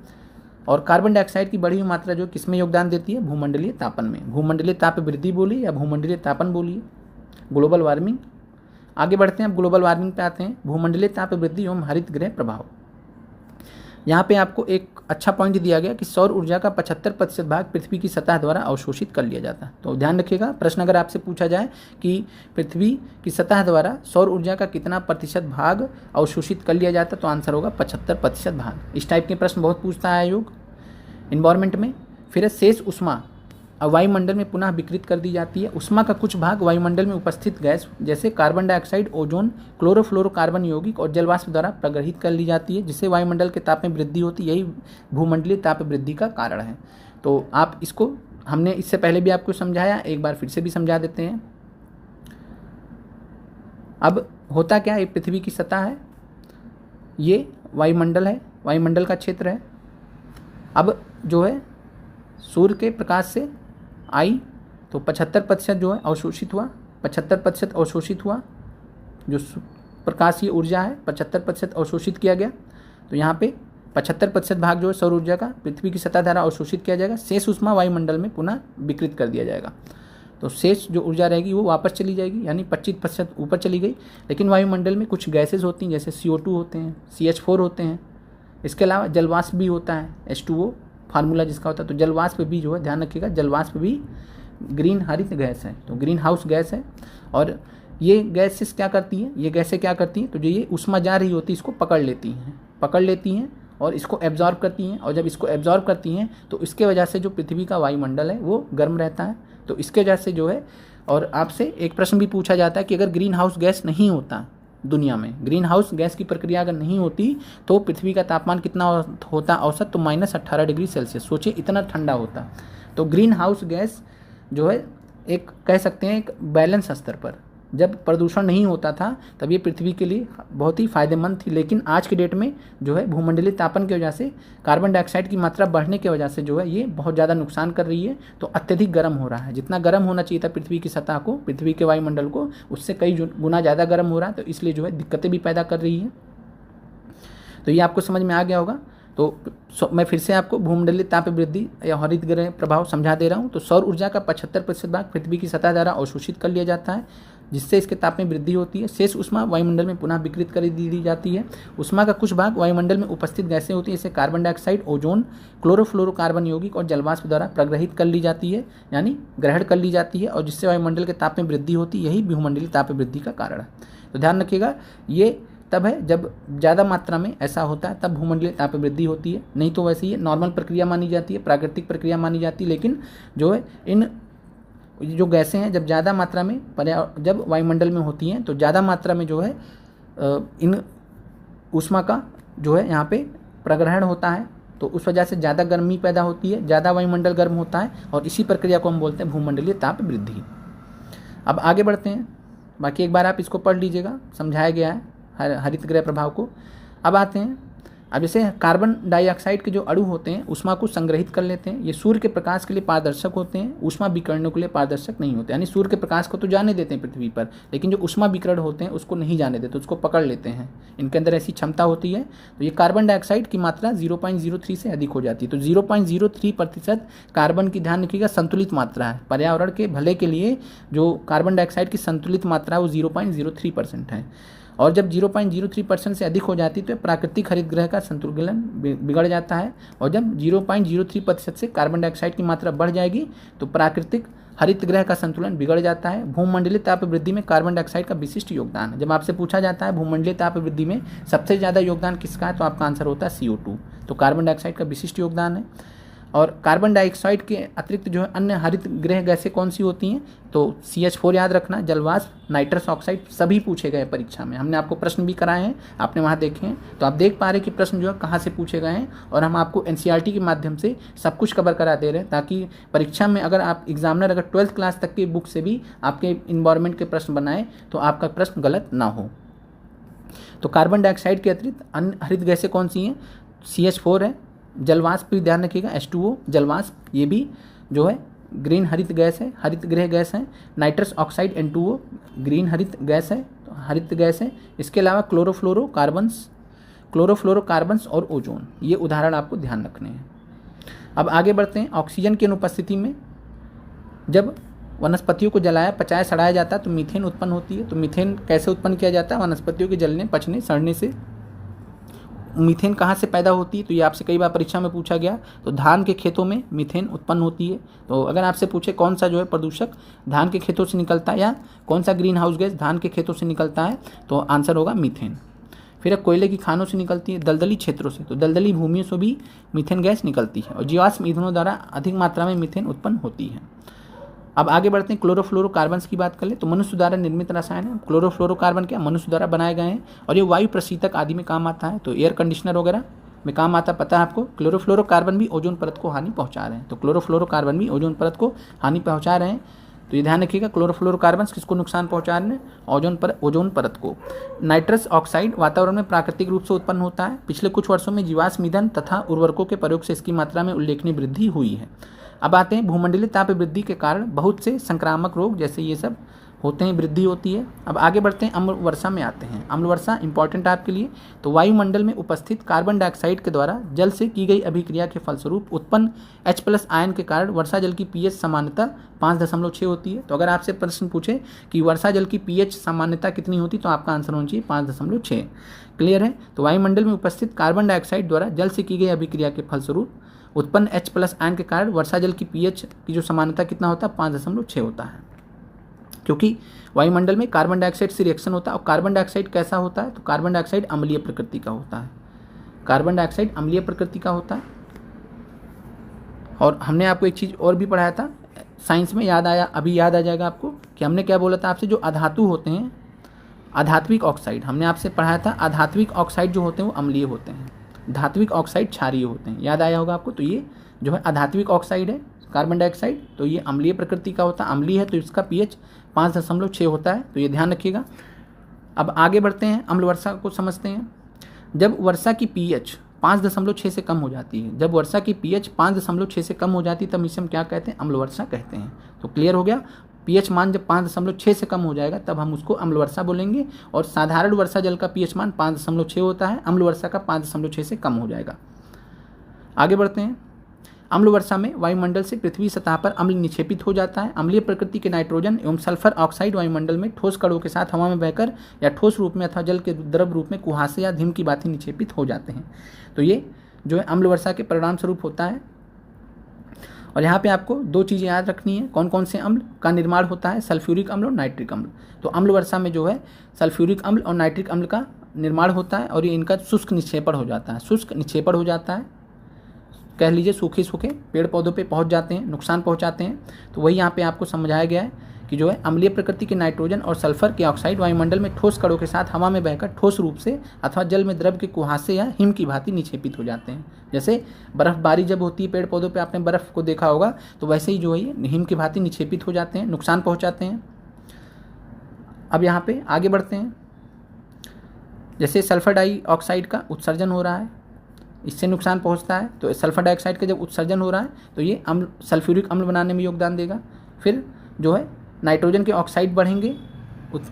और कार्बन डाइऑक्साइड की बढ़ी हुई मात्रा जो किसमें योगदान देती है? भूमंडलीय तापन में। भूमंडलीय ताप वृद्धि बोलिए या भूमंडलीय तापन बोलिए, ग्लोबल वार्मिंग। आगे बढ़ते हैं, अब ग्लोबल वार्मिंग पे आते हैं। भूमंडलीय ताप वृद्धि एवं हरित गृह प्रभाव। यहाँ पे आपको एक अच्छा पॉइंट दिया गया कि सौर ऊर्जा का 75% भाग पृथ्वी की सतह द्वारा अवशोषित कर लिया जाता है। तो ध्यान रखिएगा, प्रश्न अगर आपसे पूछा जाए कि पृथ्वी की सतह द्वारा सौर ऊर्जा का कितना प्रतिशत भाग अवशोषित कर लिया जाता है, तो आंसर होगा 75% भाग। इस टाइप के प्रश्न बहुत पूछता है आयोग इन्वायरमेंट में। फिर शेष ऊष्मा वायुमंडल में पुनः विकृत कर दी जाती है। ऊष्मा का कुछ भाग वायुमंडल में उपस्थित गैस जैसे कार्बन डाइऑक्साइड, ओजोन, क्लोरोफ्लोरोकार्बन यौगिक और जलवाष्प द्वारा प्रग्रहित कर ली जाती है, जिससे वायुमंडल के ताप में वृद्धि होती है। यही भूमंडलीय ताप वृद्धि का कारण है। तो आप इसको, हमने इससे पहले भी आपको समझाया, एक बार फिर से भी समझा देते हैं। अब होता क्या है, पृथ्वी की सतह है, ये वायुमंडल है, वायुमंडल का क्षेत्र है। अब जो है सूर्य के प्रकाश से आई तो 75% जो है अवशोषित हुआ, 75% अवशोषित हुआ। जो प्रकाशीय ऊर्जा है 75% अवशोषित किया गया। तो यहाँ पे 75% भाग जो है सौर ऊर्जा का पृथ्वी की सतह द्वारा अवशोषित किया जाएगा। शेष ऊष्मा वायुमंडल में पुनः विकृत कर दिया जाएगा। तो शेष जो ऊर्जा रहेगी वो वापस चली जाएगी, यानी 25% ऊपर चली गई। लेकिन वायुमंडल में कुछ गैसेज होती हैं, जैसे CO2 होते हैं, CH4 होते हैं। इसके अलावा जलवाष्प भी होता है, H2O फार्मूला जिसका होता है। तो जलवाष्प भी जो है, ध्यान रखिएगा, जलवाष्प भी ग्रीन हरित गैस है, तो ग्रीन हाउस गैस है। और ये गैसेस क्या करती हैं, ये गैसें क्या करती हैं, तो जो ये ऊष्मा जा रही होती है इसको पकड़ लेती हैं और इसको एब्जॉर्ब करती हैं। और जब इसको एब्जॉर्ब करती हैं तो इसके वजह से जो पृथ्वी का वायुमंडल है वो गर्म रहता है। तो इसके वजह से जो है, और आपसे एक प्रश्न भी पूछा जाता है कि अगर ग्रीन हाउस गैस नहीं होता दुनिया में, ग्रीन हाउस गैस की प्रक्रिया अगर नहीं होती तो पृथ्वी का तापमान कितना होता औसत, तो -18 डिग्री सेल्सियस। सोचिए इतना ठंडा होता। तो ग्रीन हाउस गैस जो है एक कह सकते हैं एक बैलेंस स्तर पर, जब प्रदूषण नहीं होता था तब ये पृथ्वी के लिए बहुत ही फायदेमंद थी। लेकिन आज के डेट में जो है भूमंडलीय तापन की वजह से, कार्बन डाइऑक्साइड की मात्रा बढ़ने की वजह से जो है ये बहुत ज़्यादा नुकसान कर रही है। तो अत्यधिक गर्म हो रहा है। जितना गर्म होना चाहिए था पृथ्वी की सतह को, पृथ्वी के वायुमंडल को, उससे कई गुना ज़्यादा गर्म हो रहा है। तो इसलिए जो है दिक्कतें भी पैदा कर रही है। तो ये आपको समझ में आ गया होगा। तो मैं फिर से आपको भूमंडलीय ताप वृद्धि या हरित गृह प्रभाव समझा दे रहा हूँ। तो सौर ऊर्जा का 75% भाग पृथ्वी की सतह द्वारा अवशोषित कर लिया जाता है, जिससे इसके ताप में वृद्धि होती है। शेष ऊष्मा वायुमंडल में पुनः विकृत कर दी जाती है। ऊष्मा का कुछ भाग वायुमंडल में उपस्थित गैसें होती हैं, जैसे कार्बन डाइऑक्साइड, ओजोन, क्लोरोफ्लोरोकार्बन यौगिक और जलवाष्प द्वारा प्रग्रहित कर ली जाती है, यानी ग्रहण कर ली जाती है, और जिससे वायुमंडल के ताप में वृद्धि होती है। यही भूमंडलीय ताप वृद्धि का कारण है। तो ध्यान रखिएगा, ये तब है जब ज़्यादा मात्रा में ऐसा होता है, तब भूमंडलीय ताप वृद्धि होती है। नहीं तो वैसे ये नॉर्मल प्रक्रिया मानी जाती है, प्राकृतिक प्रक्रिया मानी जाती है। लेकिन जो है इन जो गैसें हैं जब ज़्यादा मात्रा में जब वायुमंडल में होती हैं तो ज़्यादा मात्रा में जो है इन ऊष्मा का जो है यहाँ पे प्रग्रहण होता है। तो उस वजह से ज़्यादा गर्मी पैदा होती है, ज़्यादा वायुमंडल गर्म होता है, और इसी प्रक्रिया को हम बोलते हैं भूमंडलीय ताप वृद्धि। अब आगे बढ़ते हैं। बाकी एक बार आप इसको पढ़ लीजिएगा, समझाया गया है हरित गृह प्रभाव को। अब आते हैं, अब जैसे कार्बन डाइऑक्साइड के जो अणु होते हैं ऊष्मा को संग्रहित कर लेते हैं। ये सूर्य के प्रकाश के लिए पारदर्शक होते हैं, ऊष्मा विकिरणों के लिए पारदर्शक नहीं होते। यानी सूर्य के प्रकाश को तो जाने देते हैं पृथ्वी पर, लेकिन जो ऊष्मा विकिरण होते हैं उसको नहीं जाने देते, उसको पकड़ लेते हैं। इनके अंदर ऐसी क्षमता होती है। तो ये कार्बन डाइऑक्साइड की मात्रा 0.03 से अधिक हो जाती है। तो 0.03% कार्बन की, ध्यान रखिएगा, संतुलित मात्रा है। पर्यावरण के भले के लिए जो कार्बन डाइऑक्साइड की संतुलित मात्रा है वो 0.03% है। और जब 0.03% से अधिक हो जाती है तो प्राकृतिक हरित गृह का संतुलन बिगड़ जाता है। और जब 0.03% से कार्बन डाइऑक्साइड की मात्रा बढ़ जाएगी तो प्राकृतिक हरित गृह का संतुलन बिगड़ जाता है। भूमंडलीय ताप वृद्धि में कार्बन डाइऑक्साइड का विशिष्ट योगदान है। जब आपसे पूछा जाता है भूमंडलीय ताप वृद्धि में सबसे ज़्यादा योगदान किसका है, तो आपका आंसर होता है CO2। तो कार्बन डाइऑक्साइड का विशिष्ट योगदान है। और कार्बन डाइऑक्साइड के अतिरिक्त जो है अन्य हरित गृह गैसें कौन सी होती हैं, तो CH4 याद रखना, जलवाष्प, नाइट्रस ऑक्साइड, सभी पूछे गए परीक्षा में। हमने आपको प्रश्न भी कराए हैं, आपने वहाँ देखे हैं। तो आप देख पा रहे हैं कि प्रश्न जो है कहाँ से पूछे गए हैं, और हम आपको NCERT के माध्यम से सब कुछ कवर करा दे रहे हैं, ताकि परीक्षा में अगर आप एग्जामिनर अगर 12th क्लास तक की बुक से भी आपके इन्वायरमेंट के प्रश्न बनाए तो आपका प्रश्न गलत ना हो। तो कार्बन डाइऑक्साइड के अतिरिक्त अन्य हरित गैसें कौन सी हैं, CH4 है, जलवाष्प भी ध्यान रखिएगा, H2O जलवाष्प, ये भी जो है ग्रीन हरित गैस है, हरित गृह गैस है। नाइट्रस ऑक्साइड N2O ग्रीन हरित गैस है, तो हरित गैस है। इसके अलावा क्लोरोफ्लोरोकार्बन्स और ओजोन, ये उदाहरण आपको ध्यान रखने हैं। अब आगे बढ़ते हैं। ऑक्सीजन की अनुपस्थिति में जब वनस्पतियों को जलाया, पचाया, सड़ाया जाता है तो मीथेन उत्पन्न होती है। तो मीथेन कैसे उत्पन्न किया जाता है? वनस्पतियों के जलने, पचने, सड़ने से। मीथेन कहाँ से पैदा होती है? तो ये आपसे कई बार परीक्षा में पूछा गया। तो धान के खेतों में मीथेन उत्पन्न होती है। तो अगर आपसे पूछे कौन सा जो है प्रदूषक धान के खेतों से निकलता है या कौन सा ग्रीन हाउस गैस धान के खेतों से निकलता है, तो आंसर होगा मीथेन। फिर कोयले की खानों से निकलती है, दलदली क्षेत्रों से, तो दलदली भूमियों से भी मीथेन गैस निकलती है और जीवाश्म ईंधनों द्वारा अधिक मात्रा में मीथेन उत्पन्न होती है। अब आगे बढ़ते हैं, क्लोरोफ्लोरोकार्बन्स की बात कर ले तो मनुष्य द्वारा निर्मित रसायन है। क्लोरोफ्लोरोकार्बन क्या मनुष्य द्वारा बनाए गए हैं और ये वायु प्रशीतक आदि में काम आता है। तो एयर कंडीशनर वगैरह में काम आता, पता है आपको। क्लोरोफ्लोरोकार्बन भी ओजोन परत को हानि पहुंचा रहे हैं। तो क्लोरोफ्लोरोकार्बन भी ओजोन परत को हानि पहुंचा रहे हैं। तो ये ध्यान रखिएगा, क्लोरोफ्लोरोकार्बन किसको नुकसान पहुंचा रहे हैं? ओजोन परत को। नाइट्रस ऑक्साइड वातावरण में प्राकृतिक रूप से उत्पन्न होता है। पिछले कुछ वर्षों में जीवाश्म ईंधन तथा उर्वरकों के प्रयोग से इसकी मात्रा में उल्लेखनीय वृद्धि हुई है। अब आते हैं, भूमंडलीय ताप वृद्धि के कारण बहुत से संक्रामक रोग जैसे ये सब होते हैं, वृद्धि होती है। अब आगे बढ़ते हैं, अम्ल वर्षा में आते हैं। अम्ल वर्षा इंपॉर्टेंट आपके लिए। तो वायुमंडल में उपस्थित कार्बन डाइऑक्साइड के द्वारा जल से की गई अभिक्रिया के फलस्वरूप उत्पन्न H+ आयन के कारण वर्षा जल की pH सामान्यता 5.6 होती है। तो अगर आपसे प्रश्न पूछे कि वर्षा जल की pH सामान्यता कितनी होती, तो आपका आंसर होना चाहिए 5.6। क्लियर है? तो वायुमंडल में उपस्थित कार्बन डाइऑक्साइड द्वारा जल से की गई अभिक्रिया के फलस्वरूप उत्पन्न H+ आयन के कारण वर्षा जल की pH की जो सामान्यता कितना होता है? 5.6 होता है। क्योंकि वायुमंडल में कार्बन डाइऑक्साइड से रिएक्शन होता है। और कार्बन डाइऑक्साइड कैसा होता है? तो कार्बन डाइऑक्साइड अम्लीय प्रकृति का होता है। कार्बन डाइऑक्साइड अम्लीय प्रकृति का होता है। और हमने आपको एक चीज़ और भी पढ़ाया था साइंस में, याद आया, अभी याद आ जाएगा आपको कि हमने क्या बोला था आपसे, जो अधातु होते हैं, आधात्विक ऑक्साइड, हमने आपसे पढ़ाया था आधात्विक ऑक्साइड जो होते हैं वो अम्लीय होते हैं, धात्विक ऑक्साइड क्षारीय होते हैं। याद आया होगा आपको। तो ये जो है आधात्विक ऑक्साइड है कार्बन डाइऑक्साइड, तो ये अम्लीय प्रकृति का होता है, अम्लीय है, तो इसका pH 5.6 होता है। तो ये ध्यान रखिएगा। अब आगे बढ़ते हैं, अम्ल वर्षा को समझते हैं। जब वर्षा की pH 5.6 से कम हो जाती है, जब वर्षा की pH 5.6 से कम हो जाती है, तब इसे हम क्या कहते हैं? अम्ल वर्षा कहते हैं। तो क्लियर हो गया। pH मान जब 5.6 से कम हो जाएगा तब हम उसको अम्ल वर्षा बोलेंगे। और साधारण वर्षा जल का pH मान 5.6 होता है, अम्ल वर्षा का 5.6 से कम हो जाएगा। आगे बढ़ते हैं, अम्ल वर्षा में वायुमंडल से पृथ्वी सतह पर अम्ल निक्षेपित हो जाता है। अम्लीय प्रकृति के नाइट्रोजन एवं सल्फर ऑक्साइड वायुमंडल में ठोस कणों के साथ हवा में बहकर या ठोस रूप में अथवा जल के द्रव रूप में कुहासे या हिम की भांति निक्षेपित हो जाते हैं। तो ये जो है अम्ल वर्षा के परिणाम स्वरूप होता है। और यहाँ पे आपको दो चीज़ें याद रखनी है, कौन कौन से अम्ल का निर्माण होता है? सल्फ्यूरिक अम्ल और नाइट्रिक अम्ल। तो अम्ल वर्षा में जो है सल्फ्यूरिक अम्ल और नाइट्रिक अम्ल का निर्माण होता है और ये इनका शुष्क निक्षेपण हो जाता है। शुष्क निक्षेपण हो जाता है, कह लीजिए सूखे सूखे पेड़ पौधों पे पहुंच जाते हैं, नुकसान पहुंचाते हैं। तो वही यहाँ पे आपको समझाया गया है कि जो है अम्लीय प्रकृति के नाइट्रोजन और सल्फर के ऑक्साइड वायुमंडल में ठोस कणों के साथ हवा में बहकर ठोस रूप से अथवा जल में द्रव के कुहासे या हिम की भांति निक्षेपित हो जाते हैं। जैसे बर्फबारी जब होती है पेड़ पौधों पे, आपने बर्फ़ को देखा होगा, तो वैसे ही जो है ये हिम की भांति निक्षेपित हो जाते हैं, नुकसान पहुँचाते हैं। अब यहाँ पर आगे बढ़ते हैं, जैसे सल्फर डाइऑक्साइड का उत्सर्जन हो रहा है, इससे नुकसान पहुंचता है। तो सल्फर डाइऑक्साइड का जब उत्सर्जन हो रहा है तो ये अम्ल सल्फ्यूरिक अम्ल बनाने में योगदान देगा। फिर जो है नाइट्रोजन के ऑक्साइड बढ़ेंगे,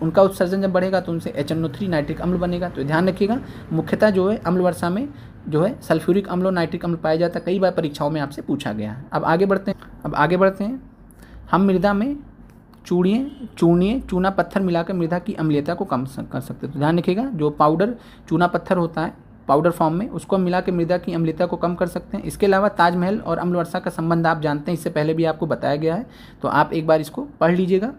उनका उत्सर्जन जब बढ़ेगा तो उनसे HNO3 नाइट्रिक अम्ल बनेगा। तो ध्यान रखिएगा, मुख्यतः जो है अम्ल वर्षा में जो है सल्फ्यूरिक अम्ल और नाइट्रिक अम्ल पाया जाता है। कई बार परीक्षाओं में आपसे पूछा गया है। अब आगे बढ़ते हैं, हम मृदा में चूना पत्थर मिलाकर मृदा की अम्लीयता को कम कर सकते हैं। तो ध्यान रखिएगा, जो पाउडर चूना पत्थर होता है पाउडर फॉर्म में, उसको मिला के मृदा की अम्लीयता को कम कर सकते हैं। इसके अलावा ताजमहल और अम्ल वर्षा का संबंध आप जानते हैं, इससे पहले भी आपको बताया गया है, तो आप एक बार इसको पढ़ लीजिएगा।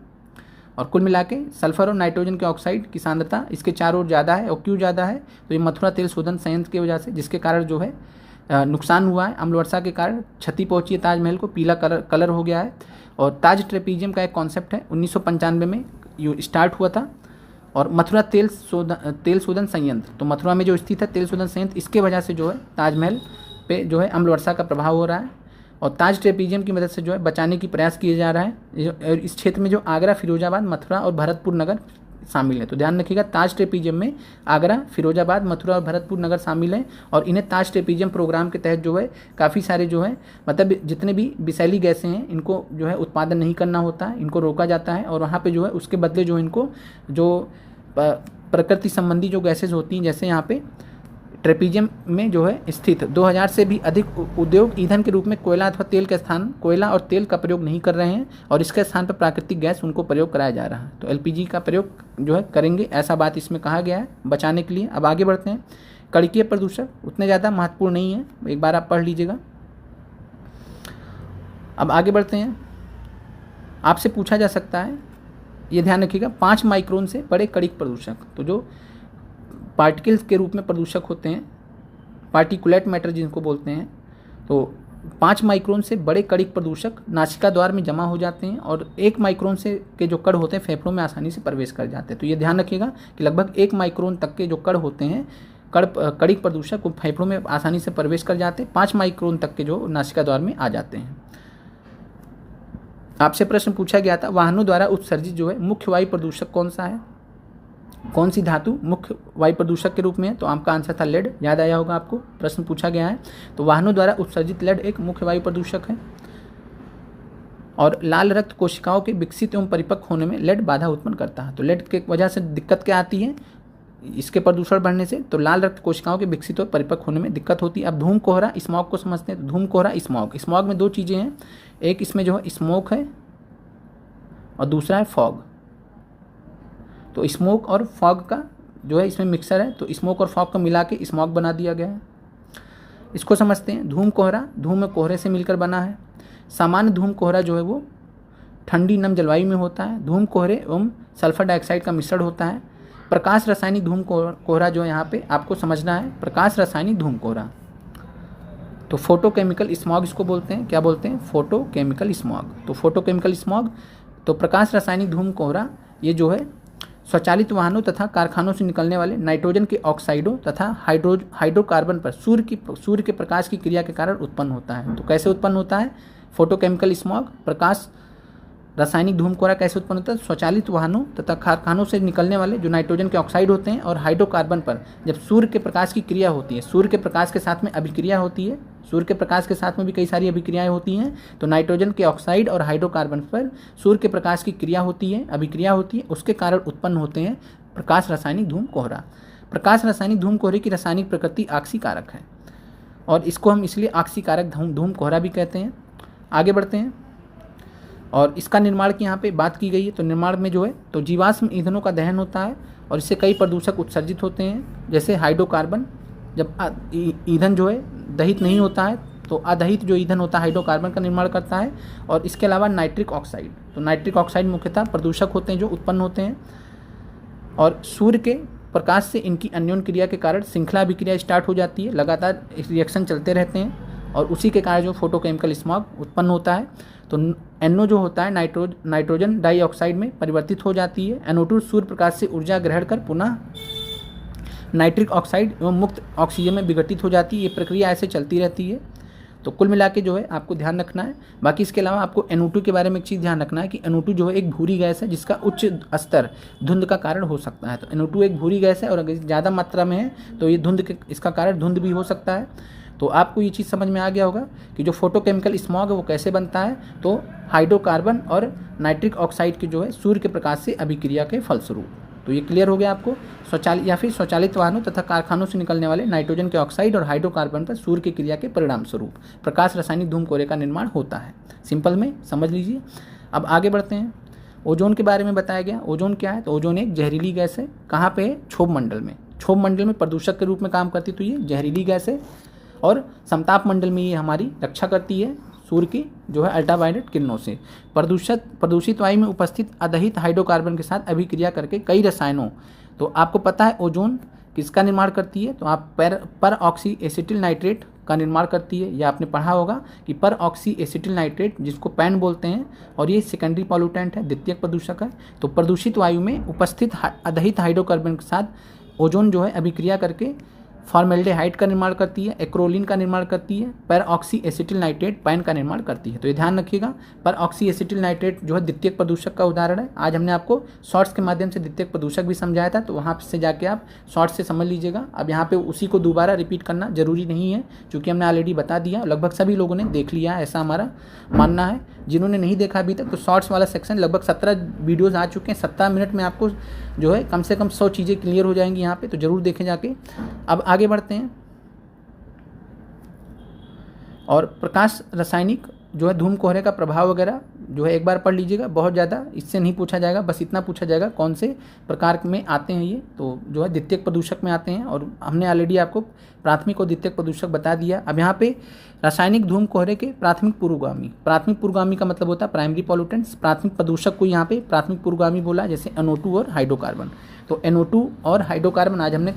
और कुल मिला के सल्फर और नाइट्रोजन के ऑक्साइड की सांद्रता इसके चारों ओर ज़्यादा है। और क्यों ज़्यादा है? तो ये मथुरा तेल शोधन संयंत्र की वजह से, जिसके कारण जो है नुकसान हुआ है, अम्ल वर्षा के कारण क्षति पहुँची है, ताजमहल को पीला कलर हो गया है। और ताज ट्रेपीजियम का एक कॉन्सेप्ट है, 1995 में स्टार्ट हुआ था। और मथुरा तेल शोधन संयंत्र, तो मथुरा में जो स्थित है तेल शोधन संयंत्र, इसके वजह से जो है ताजमहल पे जो है अम्ल वर्षा का प्रभाव हो रहा है। और ताज ट्रेपीजियम की मदद से जो है बचाने की प्रयास किया जा रहा है। और इस क्षेत्र में जो आगरा, फिरोजाबाद, मथुरा और भरतपुर नगर शामिल है। तो ध्यान रखिएगा, ताज ट्रेपीजियम में आगरा, फिरोजाबाद, मथुरा और भरतपुर नगर शामिल हैं। और इन्हें ताज ट्रेपीजियम प्रोग्राम के तहत जो है काफ़ी सारे जो है मतलब जितने भी विषैली गैसें हैं इनको जो है उत्पादन नहीं करना होता है, इनको रोका जाता है। और वहाँ पे जो है उसके बदले जो इनको जो प्रकृति संबंधी जो गैसेज होती हैं, जैसे यहाँ पे ट्रेपीजियम में जो है स्थित 2000 से भी अधिक उद्योग ईंधन के रूप में कोयला अथवा तेल के स्थान कोयला और तेल का प्रयोग नहीं कर रहे हैं और इसके स्थान पर प्राकृतिक गैस उनको प्रयोग कराया जा रहा है। तो एलपीजी का प्रयोग जो है करेंगे, ऐसा बात इसमें कहा गया है बचाने के लिए। अब आगे बढ़ते हैं। कणिकीय प्रदूषण उतने ज़्यादा महत्वपूर्ण नहीं है, एक बार आप पढ़ लीजिएगा। अब आगे बढ़ते हैं। आपसे पूछा जा सकता है, ये ध्यान रखिएगा, 5 माइक्रोन से बड़े कणिक प्रदूषक, तो जो पार्टिकल्स के रूप में प्रदूषक होते हैं, पार्टिकुलेट मैटर जिनको बोलते हैं, तो 5 माइक्रोन से बड़े कणिक प्रदूषक नासिका द्वार में जमा हो जाते हैं और 1 माइक्रोन से के जो कण होते हैं फेफड़ों में आसानी से प्रवेश कर जाते हैं। तो ये ध्यान रखिएगा कि लगभग 1 माइक्रोन तक के जो कण होते हैं कणिक प्रदूषक वो फेफड़ों में आसानी से प्रवेश कर जाते हैं। 5 माइक्रोन तक के जो नासिका द्वार में आ जाते हैं। आपसे प्रश्न पूछा गया था, वाहनों द्वारा उत्सर्जित जो है मुख्य वायु प्रदूषक कौन सा है, कौन सी धातु मुख्य वायु प्रदूषक के रूप में है? तो आपका आंसर था लेड। याद आया होगा आपको, प्रश्न पूछा गया है। तो वाहनों द्वारा उत्सर्जित लेड एक मुख्य वायु प्रदूषक है। और लाल रक्त कोशिकाओं के विकसित एवं परिपक्व होने में लेड बाधा उत्पन्न करता है। तो लेड के वजह से दिक्कत क्या आती है इसके प्रदूषण बढ़ने से? तो लाल रक्त कोशिकाओं के विकसित और परिपक्व होने में दिक्कत होती है। अब धूम कोहरा स्मॉग को समझते हैं। तो धूम कोहरा स्मॉग, स्मॉग में 2 चीज़ें हैं, एक इसमें जो है स्मोक है और दूसरा है फॉग। तो स्मोक और फॉग का जो है इसमें मिक्सर है, तो स्मोक और फॉग को मिला के स्मॉग बना दिया गया है। इसको समझते हैं। धूम कोहरा धूम में कोहरे से मिलकर बना है। सामान्य धूम कोहरा जो है वो ठंडी नम जलवायु में होता है। धूम कोहरे एवं सल्फर डाइऑक्साइड का मिश्रण होता है। प्रकाश रासायनिक धूम कोहरा जो है यहाँ पे आपको समझना है, प्रकाश रासायनिक धूम कोहरा। तो फोटोकेमिकल स्मॉग इसको बोलते हैं। क्या बोलते हैं? Photochemical smog. तो फोटोकेमिकल स्मॉग, तो प्रकाश रासायनिक धूम कोहरा ये जो है स्वचालित वाहनों तथा कारखानों से निकलने वाले नाइट्रोजन के ऑक्साइडों तथा हाइड्रोकार्बन पर सूर्य के प्रकाश की क्रिया के कारण उत्पन्न होता है। तो कैसे उत्पन्न होता है फोटोकेमिकल स्मॉग, प्रकाश रासायनिक धूम कोहरा कैसे उत्पन्न होता है? स्वचालित वाहनों तथा कारखानों से निकलने वाले जो नाइट्रोजन के ऑक्साइड होते हैं और हाइड्रोकार्बन पर जब सूर्य के प्रकाश की क्रिया होती है, सूर्य के प्रकाश के साथ में अभिक्रिया होती है, सूर्य के प्रकाश के साथ में भी कई सारी अभिक्रियाएं होती हैं, तो नाइट्रोजन के ऑक्साइड और हाइड्रोकार्बन पर सूर्य के प्रकाश की क्रिया होती है, अभिक्रिया होती है, उसके कारण उत्पन्न होते हैं प्रकाश रासायनिक धूम कोहरा। प्रकाश रासायनिक धूम कोहरे की रासायनिक प्रकृति आक्सीकारक है और इसको हम इसलिए आक्सीकारक धूम कोहरा भी कहते हैं। आगे बढ़ते हैं। और इसका निर्माण की यहाँ पे बात की गई है। तो निर्माण में जो है तो जीवाश्म ईंधनों का दहन होता है और इससे कई प्रदूषक उत्सर्जित होते हैं, जैसे हाइड्रोकार्बन। जब ईंधन जो है दहित नहीं होता है तो अदहित जो ईंधन होता है हाइड्रोकार्बन का निर्माण करता है। और इसके अलावा नाइट्रिक ऑक्साइड, तो नाइट्रिक ऑक्साइड मुख्यतः प्रदूषक होते हैं जो उत्पन्न होते हैं। और सूर्य के प्रकाश से इनकी अन्योन क्रिया के कारण श्रृंखला अभिक्रिया स्टार्ट हो जाती है, लगातार रिएक्शन चलते रहते हैं और उसी के कारण जो फोटोकेमिकल स्मॉग उत्पन्न होता है। तो NO जो होता है नाइट्रोजन डाइऑक्साइड में परिवर्तित हो जाती है। NO2 सूर्य प्रकाश से ऊर्जा ग्रहण कर पुनः नाइट्रिक ऑक्साइड एवं मुक्त ऑक्सीजन में विघटित हो जाती है। ये प्रक्रिया ऐसे चलती रहती है। तो कुल मिला के जो है आपको ध्यान रखना है। बाकी इसके अलावा आपको NO2 के बारे में एक चीज़ ध्यान रखना है कि NO2 जो है एक भूरी गैस है जिसका उच्च स्तर धुंध का कारण हो सकता है। तो NO2 एक भूरी गैस है और अगर ज़्यादा मात्रा में है तो ये इसका कारण धुंध भी हो सकता है। तो आपको ये चीज़ समझ में आ गया होगा कि जो फोटोकेमिकल स्मॉग है वो कैसे बनता है। तो हाइड्रोकार्बन और नाइट्रिक ऑक्साइड की जो है सूर्य के प्रकाश से अभिक्रिया के फलस्वरूप। तो ये क्लियर हो गया आपको। स्वचालित वाहनों तथा कारखानों से निकलने वाले नाइट्रोजन के ऑक्साइड और हाइड्रोकार्बन पर सूर्य की क्रिया के परिणाम स्वरूप प्रकाश रासायनिक धूम कोहरे का निर्माण होता है। सिंपल में समझ लीजिए। अब आगे बढ़ते हैं। ओजोन के बारे में बताया गया। ओजोन क्या है? तो ओजोन एक जहरीली गैस है। कहाँ पे है? क्षोभ मंडल में। क्षोभ मंडल में प्रदूषक के रूप में काम करती, तो ये जहरीली गैस है। और समताप मंडल में ये हमारी रक्षा करती है सूर्य की जो है अल्ट्रावायलेट किरणों से। प्रदूषित वायु में उपस्थित अदहित हाइड्रोकार्बन के साथ अभिक्रिया करके कई रसायनों, तो आपको पता है ओजोन किसका निर्माण करती है? तो आप पर ऑक्सी एसिटिल नाइट्रेट का निर्माण करती है। या आपने पढ़ा होगा कि पर ऑक्सी एसिटिल नाइट्रेट जिसको पैन बोलते हैं और ये सेकेंडरी पॉल्यूटेंट है, द्वितीयक प्रदूषक है। तो प्रदूषित वायु में उपस्थित अदहित हाइड्रोकार्बन के साथ ओजोन जो है अभिक्रिया करके फॉर्मेल्डेहाइड का निर्माण करती है, एक्रोलिन का निर्माण करती है, पर ऑक्सी एसिटिल नाइट्रेट पैन का निर्माण करती है। तो ये ध्यान रखिएगा। पर ऑक्सी एसिटिल नाइट्रेट जो है द्वितीयक प्रदूषक का उदाहरण है। आज हमने आपको शॉर्ट्स के माध्यम से द्वितीयक प्रदूषक भी समझाया था, तो वहाँ से जाके आप शॉर्ट्स से समझ लीजिएगा। अब यहाँ पे उसी को दोबारा रिपीट करना जरूरी नहीं है क्योंकि हमने ऑलरेडी बता दिया, लगभग सभी लोगों ने देख लिया है, ऐसा हमारा मानना है। जिन्होंने नहीं देखा अभी तक तो शॉर्ट्स वाला सेक्शन लगभग 17 वीडियोज़ आ चुके हैं। 17 मिनट में आपको जो है कम से कम 100 चीज़ें क्लियर हो जाएंगी यहाँ पे, तो ज़रूर देखें जाके। अब आगे बढ़ते हैं। और प्रकाश रासायनिक जो है धूम कोहरे का प्रभाव वगैरह जो है एक बार पढ़ लीजिएगा, बहुत ज़्यादा इससे नहीं पूछा जाएगा, बस इतना पूछा जाएगा कौन से प्रकार में आते हैं ये, तो जो है द्वितीयक प्रदूषक में आते हैं। और हमने ऑलरेडी आपको प्राथमिक और द्वितीयक प्रदूषक बता दिया। अब यहाँ पे रासायनिक धूम कोहरे के प्राथमिक पूर्वगामी, प्राथमिक पूर्वगामी का मतलब होता है प्राइमरी पॉल्यूटेंट्स। प्राथमिक प्रदूषक को यहाँ पे प्राथमिक पूर्वगामी बोला, जैसे NO2 और हाइड्रोकार्बन। तो NO2 और हाइड्रोकार्बन आज हमने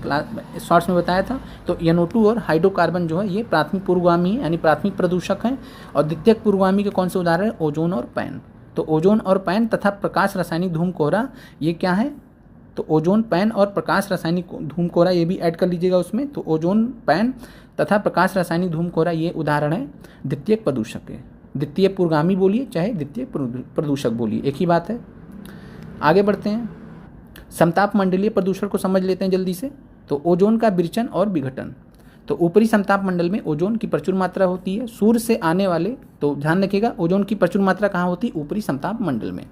शॉर्ट्स में बताया था। तो NO2 और हाइड्रोकार्बन जो है ये प्राथमिक पूर्वगामी है, यानी प्राथमिक प्रदूषक हैं। और द्वितीयक पूर्वगामी के कौन से उदाहरण है? ओजोन और पैन। तो ओजोन और पैन तथा प्रकाश रासायनिक धूम कोहरा ये क्या है? तो ओजोन, पैन और प्रकाश रासायनिक धूम कोहरा ये भी ऐड कर लीजिएगा उसमें। तो ओजोन, पैन तथा प्रकाश रासायनिक धूम कोहरा ये उदाहरण है द्वितीयक प्रदूषक के। द्वितीय पूर्वगामी बोलिए चाहे द्वितीय प्रदूषक बोलिए, एक ही बात है। आगे बढ़ते हैं, समताप मंडलीय प्रदूषण को समझ लेते हैं जल्दी से। तो ओजोन का विरचन और विघटन। तो ऊपरी समताप मंडल में ओजोन की प्रचुर मात्रा होती है। सूर्य से आने वाले, तो ध्यान रखिएगा ओजोन की प्रचुर मात्रा कहाँ होती है? ऊपरी समताप मंडल में।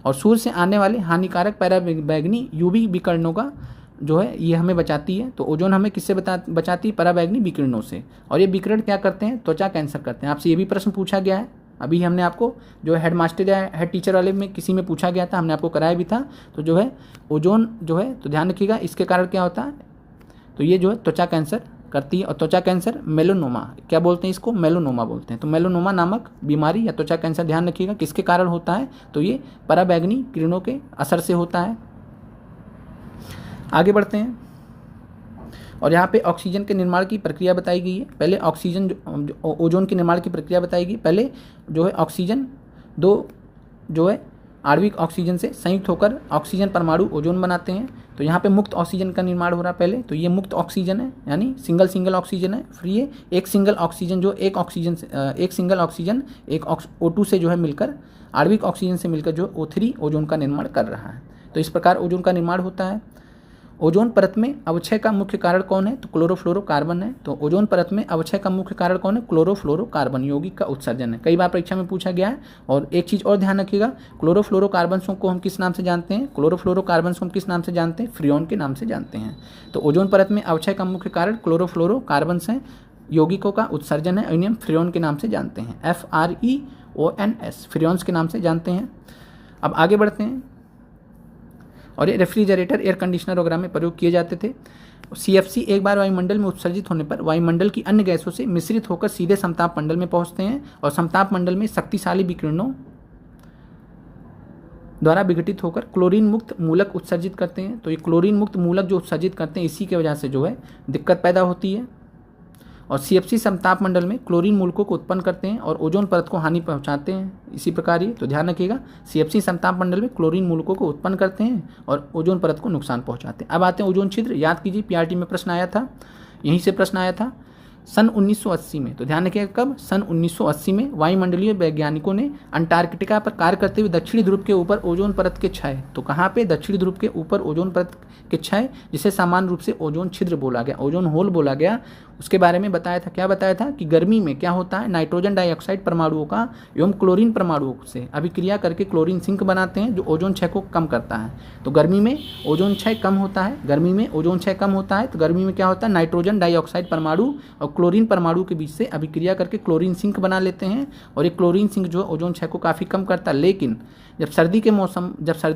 और सूर्य से आने वाले हानिकारक पराबैंगनी यूवी विकिरणों का जो है ये हमें बचाती है। तो ओजोन हमें किससे बचाती है? पराबैंगनी विकिरणों से। और ये विकिरण क्या करते हैं? त्वचा कैंसर करते हैं। आपसे ये भी प्रश्न पूछा गया है, अभी हमने आपको जो है हेड मास्टर या हेड टीचर वाले में किसी में पूछा गया था, हमने आपको कराया भी था। तो जो है ओजोन जो है, तो ध्यान रखिएगा इसके कारण क्या होता है? तो ये जो है त्वचा कैंसर करती है। और त्वचा कैंसर मेलानोमा, क्या बोलते हैं इसको? मेलानोमा बोलते हैं। तो मेलानोमा नामक बीमारी या त्वचा कैंसर ध्यान रखिएगा किसके कारण होता है? तो ये पराबैंगनी किरणों के असर से होता है। आगे बढ़ते हैं, और यहाँ पे ऑक्सीजन के निर्माण की प्रक्रिया बताई गई है। पहले ऑक्सीजन ओजोन के निर्माण की प्रक्रिया बताई गई। पहले जो है ऑक्सीजन दो जो है आणविक ऑक्सीजन से संयुक्त होकर ऑक्सीजन परमाणु ओजोन बनाते हैं। तो यहाँ पे मुक्त ऑक्सीजन का निर्माण हो रहा है पहले। तो ये मुक्त ऑक्सीजन है, यानी सिंगल ऑक्सीजन है। फिर ये एक सिंगल ऑक्सीजन जो एक सिंगल ऑक्सीजन एक O2 से जो है मिलकर आणविक ऑक्सीजन से मिलकर जो O3 ओजोन का निर्माण कर रहा है। तो इस प्रकार ओजोन का निर्माण होता है। ओजोन परत में अवक्षय का मुख्य कारण कौन है? तो क्लोरोफ्लोरोकार्बन है। तो ओजोन परत में अवक्षय का मुख्य कारण कौन है? क्लोरोफ्लोरोकार्बन, यौगिक का उत्सर्जन है। कई बार परीक्षा में पूछा गया है। और एक चीज़ और ध्यान रखिएगा, क्लोरोफ्लोरोकार्बन्सों को हम किस नाम से जानते हैं? क्लोरोफ्लोरोकार्बन्स को हम किस नाम से जानते हैं? फ्रियोन के नाम से जानते हैं। तो ओजोन परत में अवक्षय का मुख्य कारण क्लोरोफ्लोरोकार्बन्स हैं, यौगिकों का उत्सर्जन है, इन्हें हम फ्रियोन के नाम से जानते हैं। FREONS, फ्रियोन्स के नाम से जानते हैं। अब आगे बढ़ते हैं, और ये रेफ्रिजरेटर, एयर कंडीशनर वगैरह में प्रयोग किए जाते थे। CFC एक बार वायुमंडल में उत्सर्जित होने पर वायुमंडल की अन्य गैसों से मिश्रित होकर सीधे समताप मंडल में पहुंचते हैं और समताप मंडल में शक्तिशाली विकिरणों द्वारा विघटित होकर क्लोरीन मुक्त मूलक उत्सर्जित करते हैं। तो ये क्लोरीन मुक्त मूलक जो उत्सर्जित करते हैं, इसी की वजह से जो है दिक्कत पैदा होती है। और CFC समताप मंडल में क्लोरीन मूलकों को उत्पन्न करते हैं और ओजोन परत को हानि पहुंचाते हैं। इसी प्रकार ये, तो ध्यान रखिएगा CFC समताप मंडल में क्लोरीन मूलकों को उत्पन्न करते हैं और ओजोन परत को नुकसान पहुंचाते हैं। अब आते हैं ओजोन छिद्र। याद कीजिए PRT में प्रश्न आया था, यहीं से प्रश्न आया था सन 1980 में। तो ध्यान रखिएगा कब? सन 1980 में वायुमंडलीय वैज्ञानिकों ने अंटार्कटिका पर कार्य करते हुए दक्षिणी ध्रुव के ऊपर ओजोन परत के क्षय, तो कहाँ पे? दक्षिणी ध्रुव के ऊपर ओजोन परत के क्षय, जिसे सामान्य रूप से ओजोन छिद्र बोला गया, ओजोन होल बोला गया, उसके बारे में बताया था। क्या बताया था? कि गर्मी में क्या होता है? नाइट्रोजन डाइऑक्साइड परमाणुओं का एवं क्लोरीन परमाणुओं से अभिक्रिया करके क्लोरीन सिंक बनाते हैं, जो ओजोन क्षय को कम करता है। तो गर्मी में ओजोन क्षय कम होता है, गर्मी में ओजोन क्षय कम होता है। तो गर्मी में क्या होता है? नाइट्रोजन डाइऑक्साइड परमाणु और क्लोरीन परमाणु के बीच से अभिक्रिया करके क्लोरीन सिंक बना लेते हैं, और ये क्लोरीन सिंक जो ओजोन क्षय को काफ़ी कम करता है। लेकिन जब सर्दी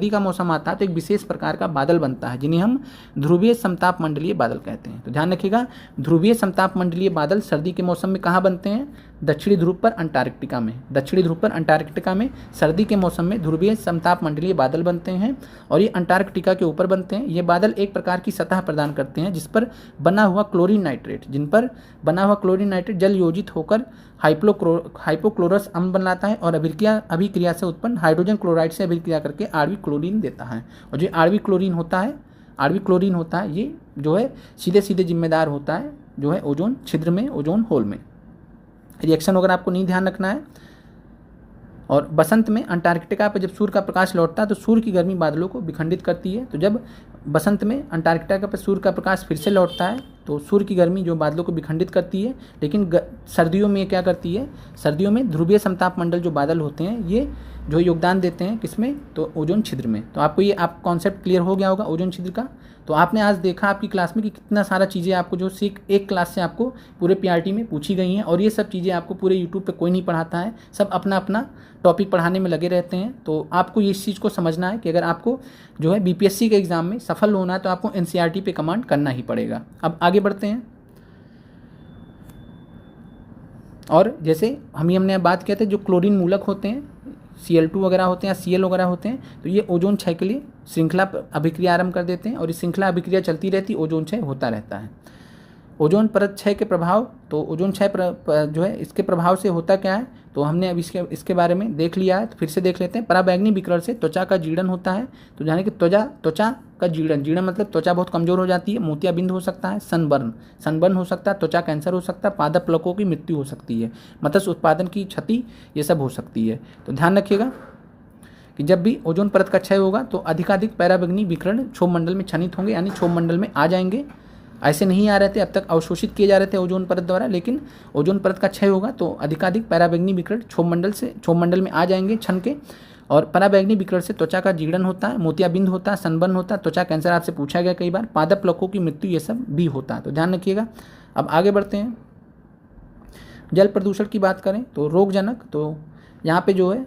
का मौसम आता है तो एक विशेष प्रकार का बादल बनता है, जिन्हें हम ध्रुवीय समताप मंडलीय बादल कहते हैं। तो ध्यान रखिएगा, ध्रुवीय समताप मंडलीय बादल सर्दी के मौसम में कहाँ बनते हैं? दक्षिणी ध्रुव पर अंटार्कटिका में। दक्षिणी ध्रुव पर अंटार्कटिका में सर्दी के मौसम में ध्रुवीय समताप मंडलीय बादल बनते हैं, और ये अंटार्कटिका के ऊपर बनते हैं। ये बादल एक प्रकार की सतह प्रदान करते हैं जिन पर बना हुआ क्लोरीन नाइट्रेट जल योजित होकर हाइपोक्लोरस अम्ल बनाता है, और अभिक्रिया से उत्पन्न हाइड्रोजन क्लोराइड से अभिक्रिया करके आणविक क्लोरीन देता है। और जो आणविक क्लोरीन होता है ये जो है सीधे जिम्मेदार होता है जो है ओजोन छिद्र में, ओजोन होल में। रिएक्शन वगैरह आपको नहीं ध्यान रखना है। और बसंत में अंटार्कटिका पर जब सूर्य का प्रकाश लौटता है तो सूर्य की गर्मी बादलों को विखंडित करती है। तो जब बसंत में अंटार्कटिका पर सूर्य का प्रकाश फिर से लौटता है तो सूर्य की गर्मी जो बादलों को विखंडित करती है। लेकिन सर्दियों में क्या करती है? सर्दियों में ध्रुवीय समताप मंडल जो बादल होते हैं ये जो योगदान देते हैं किसमें? तो ओजोन छिद्र में। तो आपको ये कॉन्सेप्ट क्लियर हो गया होगा ओजोन छिद्र का। तो आपने आज देखा आपकी क्लास में कि कितना सारा चीज़ें आपको जो एक क्लास से आपको पूरे पीआरटी में पूछी गई हैं, और ये सब चीज़ें आपको पूरे यूट्यूब पे कोई नहीं पढ़ाता है, सब अपना अपना टॉपिक पढ़ाने में लगे रहते हैं। तो आपको इस चीज़ को समझना है कि अगर आपको जो है बीपीएससी के एग्ज़ाम में सफल होना है तो आपको एनसीईआरटी पे कमांड करना ही पड़ेगा। अब आगे बढ़ते हैं, और जैसे हमने बात किया था जो क्लोरीन मूलक होते हैं, Cl2 वगैरह होते हैं या Cl वगैरह होते हैं, तो ये ओजोन क्षय के लिए श्रृंखला अभिक्रिया आरंभ कर देते हैं, और इस श्रृंखला अभिक्रिया चलती रहती है, ओजोन क्षय होता रहता है। ओजोन परत क्षय के प्रभाव, तो ओजोन क्षय जो है इसके प्रभाव से होता क्या है, तो हमने अब इसके बारे में देख लिया है, तो फिर से देख लेते हैं। पराबैंगनी विकिरण से त्वचा का जीर्ण होता है, तो जाने कि त्वचा का जीर्ण मतलब त्वचा बहुत कमजोर हो जाती है, मोतियाबिंद हो सकता है, सनबर्न हो सकता है, त्वचा कैंसर हो सकता है, पादप प्लकों की मृत्यु हो सकती है, मत्स्य उत्पादन की क्षति, ये सब हो सकती है। तो ध्यान रखिएगा कि जब भी ओजोन परत का क्षय होगा तो अधिकाधिक पराबैंगनी विकिरण क्षोभ मंडल में क्षनित होंगे, यानी क्षोभ मंडल में आ जाएंगे। ऐसे नहीं आ रहे थे, अब तक अवशोषित किए जा रहे थे ओजोन परत द्वारा, लेकिन ओजोन परत का क्षय होगा तो अधिकाधिक पराबैंगनी विकिरण क्षोभ मंडल में आ जाएंगे क्षण के, और पराबैंगनी विकिरण से त्वचा का जीर्ण होता है, मोतियाबिंद होता है, सनबर्न होता है, त्वचा कैंसर आपसे पूछा गया कई बार, पादप प्लकों की मृत्यु, ये सब भी होता है। तो ध्यान रखिएगा। अब आगे बढ़ते हैं, जल प्रदूषण की बात करें तो रोगजनक, तो यहाँ पे जो है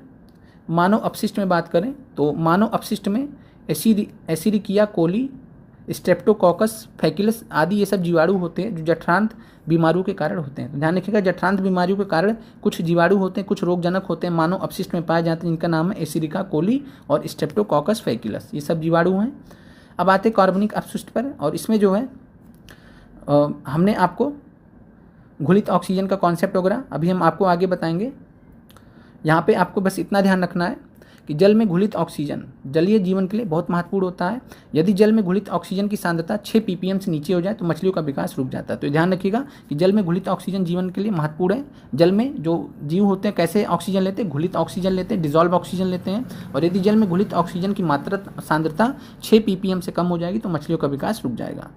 मानव अपशिष्ट में बात करें तो मानव अपशिष्ट में एसिडिकिया कोली, स्ट्रेप्टोकोकस फैक्यूलस आदि ये सब जीवाणु होते हैं जो जठरांत बीमारियों के कारण होते हैं। तो ध्यान रखिएगा, जठरांत बीमारियों के कारण कुछ जीवाणु होते हैं, कुछ रोगजनक होते हैं, मानव अपशिष्ट में पाए जाते हैं, जिनका नाम है एसिडिका कोली और स्ट्रेप्टोकोकस फैक्यूलस, ये सब जीवाणु हैं। अब आते हैं कार्बनिक अपशिष्ट पर, और इसमें जो है हमने आपको घुलित ऑक्सीजन का कॉन्सेप्ट वगैरह अभी हम आपको आगे बताएंगे। यहाँ पे आपको बस इतना ध्यान रखना है कि जल में घुलित ऑक्सीजन जलीय जीवन के लिए बहुत महत्वपूर्ण होता है। यदि जल में घुलित ऑक्सीजन की सांद्रता 6 ppm से नीचे हो जाए तो मछलियों का विकास रुक जाता है। तो ध्यान रखिएगा कि जल में घुलित ऑक्सीजन जीवन के लिए महत्वपूर्ण है। जल में जो जीव होते हैं कैसे ऑक्सीजन लेते हैं, घुलित ऑक्सीजन लेते हैं, डिजॉल्व ऑक्सीजन लेते हैं, और यदि जल में घुलित ऑक्सीजन की मात्रा सांद्रता 6 ppm से कम हो जाएगी तो मछलियों का विकास रुक जाएगा।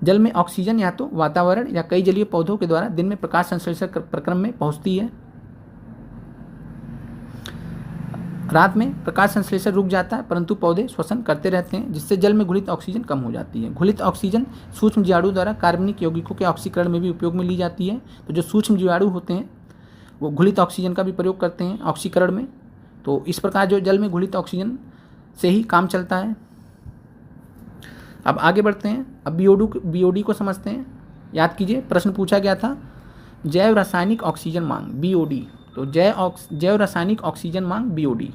जल में ऑक्सीजन या तो वातावरण या कई जलीय पौधों के द्वारा दिन में प्रकाश संश्लेषण प्रक्रम में पहुँचती है, रात में प्रकाश संश्लेषण रुक जाता है, परंतु पौधे श्वसन करते रहते हैं, जिससे जल में घुलित ऑक्सीजन कम हो जाती है। घुलित ऑक्सीजन सूक्ष्म जीवाणु द्वारा कार्बनिक यौगिकों के ऑक्सीकरण में भी उपयोग में ली जाती है। तो जो सूक्ष्म जीवाणु होते हैं वो घुलित ऑक्सीजन का भी प्रयोग करते हैं ऑक्सीकरण में। तो इस प्रकार जो जल में घुलित ऑक्सीजन से ही काम चलता है। अब आगे बढ़ते हैं, अब बीओडी को समझते हैं। याद कीजिए, प्रश्न पूछा गया था जैव रासायनिक ऑक्सीजन मांग बीओडी, तो जैव रासायनिक ऑक्सीजन मांग बीओडी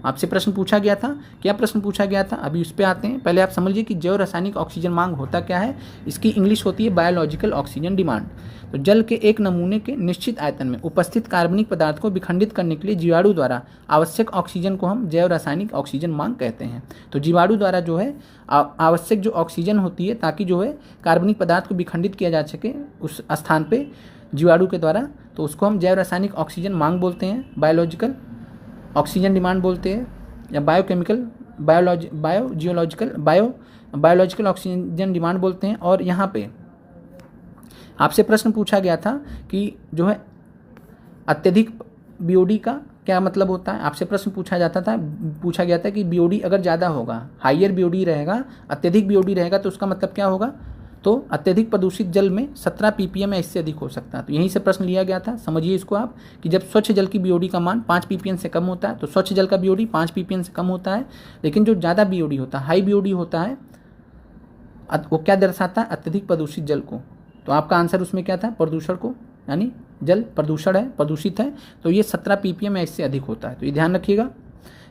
आपसे प्रश्न पूछा गया था। क्या प्रश्न पूछा गया था, अभी उस पर आते हैं। पहले आप समझिए कि जैव रासायनिक ऑक्सीजन मांग होता क्या है। इसकी इंग्लिश होती है बायोलॉजिकल ऑक्सीजन डिमांड। तो जल के एक नमूने के निश्चित आयतन में उपस्थित कार्बनिक पदार्थ को विखंडित करने के लिए जीवाणु द्वारा आवश्यक ऑक्सीजन को हम जैव रासायनिक ऑक्सीजन मांग कहते हैं। तो जीवाणु द्वारा जो है आवश्यक जो ऑक्सीजन होती है ताकि जो है कार्बनिक पदार्थ को विखंडित किया जा सके उस स्थान पर जीवाणु के द्वारा, तो उसको हम जैव रासायनिक ऑक्सीजन मांग बोलते हैं, बायोलॉजिकल ऑक्सीजन डिमांड बोलते हैं, या बायोकेमिकल बायोलॉजिकल ऑक्सीजन डिमांड बोलते हैं। और यहाँ पे आपसे प्रश्न पूछा गया था कि जो है अत्यधिक बीओडी का क्या मतलब होता है। आपसे प्रश्न पूछा गया था कि बीओडी अगर ज़्यादा होगा, हाइयर बीओडी रहेगा, अत्यधिक बीओडी रहेगा, तो उसका मतलब क्या होगा, तो अत्यधिक प्रदूषित जल में 17 ppm या इससे अधिक हो सकता है। तो यहीं से प्रश्न लिया गया था। समझिए इसको आप कि जब स्वच्छ जल की बीओडी का मान 5 ppm से कम होता है, तो स्वच्छ जल का बीओडी 5 ppm से कम होता है। लेकिन जो ज़्यादा बीओडी होता है, हाई बीओडी होता है, वो क्या दर्शाता है, अत्यधिक प्रदूषित जल को। तो आपका आंसर उसमें क्या था, प्रदूषण को, यानी जल प्रदूषण है, प्रदूषित है, तो ये 17 ppm या इससे अधिक होता है। तो ये ध्यान रखिएगा।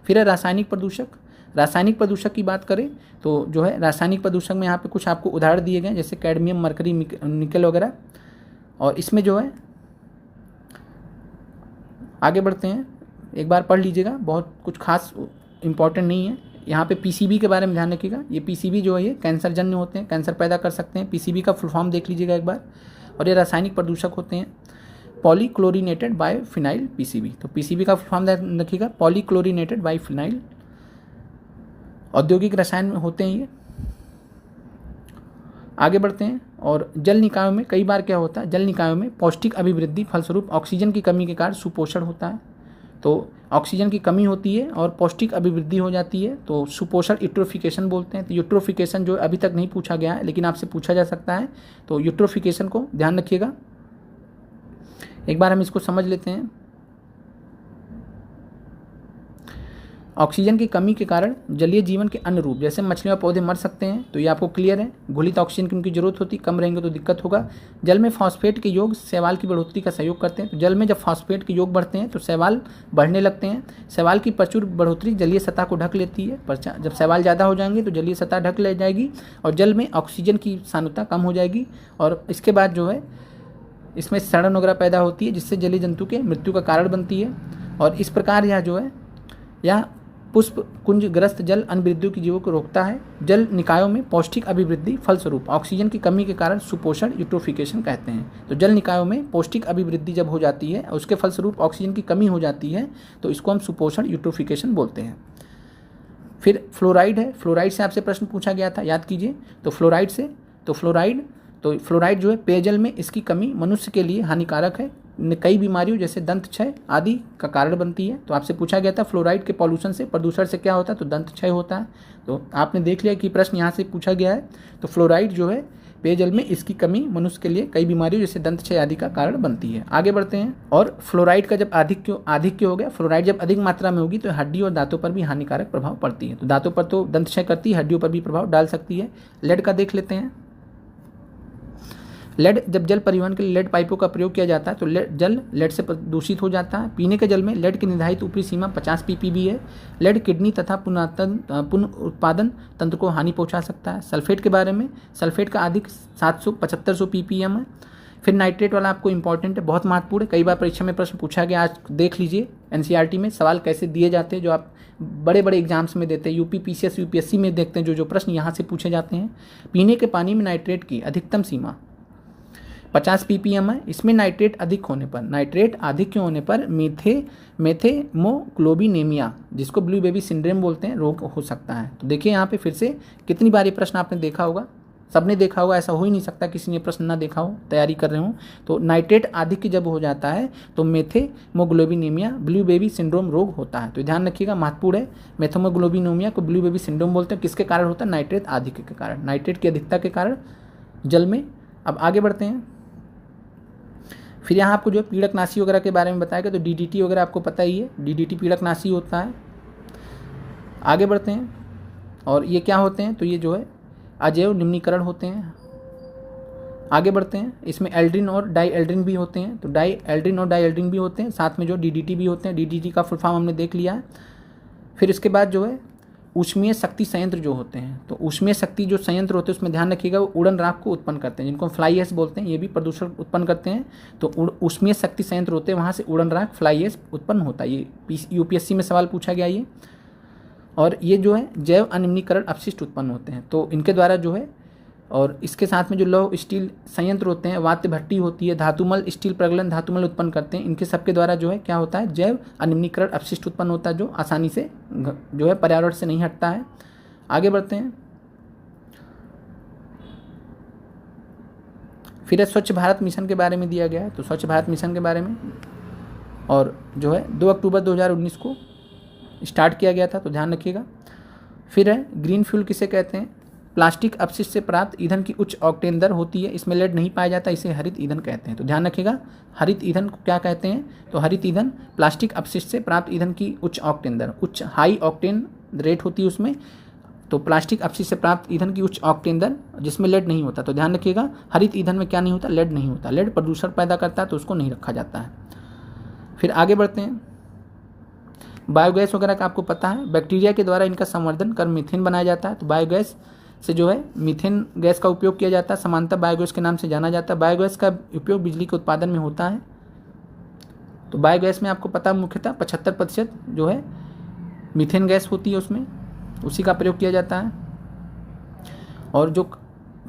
फिर है रासायनिक प्रदूषक। रासायनिक प्रदूषक की बात करें तो जो है रासायनिक प्रदूषक में यहाँ पे कुछ आपको उदाहरण दिए गए, जैसे कैडमियम, मरकरी, निकल वगैरह। और इसमें जो है आगे बढ़ते हैं, एक बार पढ़ लीजिएगा, बहुत कुछ खास इंपॉर्टेंट नहीं है। यहाँ पे पीसीबी के बारे में ध्यान रखिएगा। ये पीसीबी जो है ये कैंसर जन्य होते हैं, कैंसर पैदा कर सकते हैं। पीसीबी का फुल फॉर्म देख लीजिएगा एक बार। और ये रासायनिक प्रदूषक होते हैं पॉलीक्लोरिनेटेड बाइफिनाइल पीसीबी। तो पीसीबी का फुल फॉर्म ध्यान रखिएगा, पॉलीक्लोरिनेटेड बाइफिनाइल। औद्योगिक रसायन में होते हैं ये। आगे बढ़ते हैं, और जल निकायों में कई बार क्या होता है, जल निकायों में पौष्टिक अभिवृद्धि फलस्वरूप ऑक्सीजन की कमी के कारण सुपोषण होता है। तो ऑक्सीजन की कमी होती है और पौष्टिक अभिवृद्धि हो जाती है, तो सुपोषण यूट्रोफिकेशन बोलते हैं। तो यूट्रोफिकेशन जो अभी तक नहीं पूछा गया है लेकिन आपसे पूछा जा सकता है, तो यूट्रोफिकेशन को ध्यान रखिएगा। एक बार हम इसको समझ लेते हैं। ऑक्सीजन की कमी के कारण जलीय जीवन के अन्य रूप जैसे मछलियाँ पौधे मर सकते हैं, तो ये आपको क्लियर है। घुलित ऑक्सीजन की उनकी जरूरत होती, कम रहेंगे तो दिक्कत होगा। जल में फॉस्फेट के योग शैवाल की बढ़ोतरी का सहयोग करते हैं, तो जल में जब फॉस्फेट के योग बढ़ते हैं तो शैवाल बढ़ने लगते हैं। शैवाल की प्रचुर बढ़ोतरी जलीय सतह को ढक लेती है, पर जब शैवाल ज़्यादा हो जाएंगे तो जलीय सतह ढक ले जाएगी और जल में ऑक्सीजन की सांद्रता कम हो जाएगी, और इसके बाद जो है इसमें सड़न वगैरह पैदा होती है जिससे जलीय जंतु के मृत्यु का कारण बनती है। और इस प्रकार यह जो है यह पुष्प कुंज ग्रस्त जल अनवृद्धियों की जीवों को रोकता है। जल निकायों में पौष्टिक अभिवृद्धि फलस्वरूप ऑक्सीजन की कमी के कारण सुपोषण यूट्रोफिकेशन कहते हैं। तो जल निकायों में पौष्टिक अभिवृद्धि जब हो जाती है और उसके फलस्वरूप ऑक्सीजन की कमी हो जाती है तो इसको हम सुपोषण यूट्रोफिकेशन बोलते हैं। फिर फ्लोराइड है, फ्लोराइड से आपसे प्रश्न पूछा गया था, याद कीजिए। तो फ्लोराइड जो है पेयजल में इसकी कमी मनुष्य के लिए हानिकारक है, कई बीमारियों जैसे दंत क्षय आदि का कारण बनती है। तो आपसे पूछा गया था फ्लोराइड के पॉल्यूशन से, प्रदूषण से क्या होता है, तो दंत क्षय होता है। तो आपने देख लिया कि प्रश्न यहाँ से पूछा गया है। तो फ्लोराइड जो है पेयजल में इसकी कमी मनुष्य के लिए कई बीमारियों जैसे दंत क्षय आदि का कारण बनती है। आगे बढ़ते हैं। और फ्लोराइड का जब आधिक्य हो गया, फ्लोराइड जब अधिक मात्रा में होगी तो हड्डी और दांतों पर भी हानिकारक प्रभाव पड़ती है। तो दांतों पर तो दंत क्षय करती है, हड्डियों पर भी प्रभाव डाल सकती है। लेड का देख लेते हैं। लेड, जब जल परिवहन के लिए लेड पाइपों का प्रयोग किया जाता है तो जल लेड से दूषित हो जाता है। पीने के जल में लेड की निर्धारित ऊपरी सीमा 50 ppb है। लेड किडनी तथा पुनरुत्पादन तंत्र को हानि पहुंचा सकता है। सल्फेट के बारे में, सल्फेट का अधिक 700-7500 ppm है। फिर नाइट्रेट वाला आपको इंपॉर्टेंट है, बहुत महत्वपूर्ण है, कई बार परीक्षा में प्रश्न पूछा गया। आज देख लीजिए एनसीईआरटी में सवाल कैसे दिए जाते हैं, जो आप बड़े बड़े एग्जाम्स में देते हैं, यूपी पीसीएस यूपीएससी में देखते हैं, जो प्रश्न यहाँ से पूछे जाते हैं। पीने के पानी में नाइट्रेट की अधिकतम सीमा 50 ppm है। इसमें नाइट्रेट अधिक होने पर मेथेमोग्लोबिनेमिया, जिसको ब्लू बेबी सिंड्रोम बोलते हैं, रोग हो सकता है। तो देखिए यहाँ पे फिर से कितनी बार ये प्रश्न आपने देखा होगा, सबने देखा होगा, ऐसा हो ही नहीं सकता किसी ने प्रश्न ना देखा हो, तैयारी कर रहे हो। तो नाइट्रेट अधिक जब हो जाता है तो मेथेमोग्लोबिनेमिया ब्लू बेबी सिंड्रोम रोग होता है। तो ध्यान रखिएगा, महत्वपूर्ण है। मेथेमोग्लोबिनेमिया को ब्लू बेबी सिंड्रोम बोलते हैं, किसके कारण होता है, नाइट्रेट अधिक के कारण, नाइट्रेट की अधिकता के कारण जल में। अब आगे बढ़ते हैं। फिर यहाँ आपको जो है पीड़कनाशी वगैरह के बारे में बताया, तो डीडीटी वगैरह आपको पता ही है, डीडीटी पीड़कनाशी होता है। आगे बढ़ते हैं। और ये क्या होते हैं, तो ये जो है अजैव निम्नीकरण होते हैं। आगे बढ़ते हैं। इसमें एल्ड्रिन और डाई एल्ड्रिन भी होते हैं, तो एल्ड्रिन और डाई एल्ड्रिन भी होते हैं, साथ में जो डीडीटी भी होते हैं। डीडीटी का फुल फॉर्म हमने देख लिया है। फिर इसके बाद जो है ऊष्मीय शक्ति संयंत्र जो होते हैं, तो ऊष्मीय शक्ति जो संयंत्र होते हैं उसमें ध्यान रखिएगा, वो उड़न राख को उत्पन्न करते हैं, जिनको हम फ्लाई ऐश बोलते हैं, ये भी प्रदूषण उत्पन्न करते हैं। तो ऊष्मीय शक्ति संयंत्र होते हैं, वहाँ से उड़न राख फ्लाई ऐश उत्पन्न होता है। ये यूपीएससी में सवाल पूछा गया ये। और ये जो है जैव अनिम्नीकरण अपशिष्ट उत्पन्न होते हैं, तो इनके द्वारा जो है, और इसके साथ में जो लौह स्टील संयंत्र होते हैं, वात्य भट्टी होती है, धातुमल स्टील प्रगलन धातुमल उत्पन्न करते हैं। इनके सबके द्वारा जो है क्या होता है, जैव अनिम्नीकरण अपशिष्ट उत्पन्न होता है, जो आसानी से जो है पर्यावरण से नहीं हटता है। आगे बढ़ते हैं। फिर स्वच्छ भारत मिशन के बारे में दिया गया है, तो स्वच्छ भारत मिशन के बारे में, और जो है 2 अक्टूबर 2019 को स्टार्ट किया गया था, तो ध्यान रखिएगा। फिर है ग्रीन फ्यूल किसे कहते हैं, प्लास्टिक अपशिष्ट से प्राप्त ईंधन की उच्च ऑक्टेन दर होती है, इसमें लेड नहीं पाया जाता, इसे हरित ईंधन कहते हैं। तो ध्यान रखिएगा, हरित ईंधन को क्या कहते हैं, तो हरित ईंधन प्लास्टिक अपशिष्ट से प्राप्त ईंधन की उच्च ऑक्टेन दर, उच्च हाई ऑक्टेन रेट होती है उसमें। तो प्लास्टिक अपशिष्ट से प्राप्त ईंधन की उच्च ऑक्टेन दर जिसमें लेड नहीं होता, तो ध्यान रखिएगा हरित ईंधन में क्या नहीं होता, लेड नहीं होता। लेड प्रदूषण पैदा करता है, तो उसको नहीं रखा जाता है। फिर आगे बढ़ते हैं। बायोगैस वगैरह का आपको पता है, बैक्टीरिया के द्वारा इनका संवर्धन कर मीथेन बनाया जाता है। तो बायोगैस से जो है मीथेन गैस का उपयोग किया जाता है, समानता बायोगैस के नाम से जाना जाता है। बायोगैस का उपयोग बिजली के उत्पादन में होता है। तो बायोगैस में आपको पता मुख्यतः 75% जो है मीथेन गैस होती है, उसमें उसी का प्रयोग किया जाता है। और जो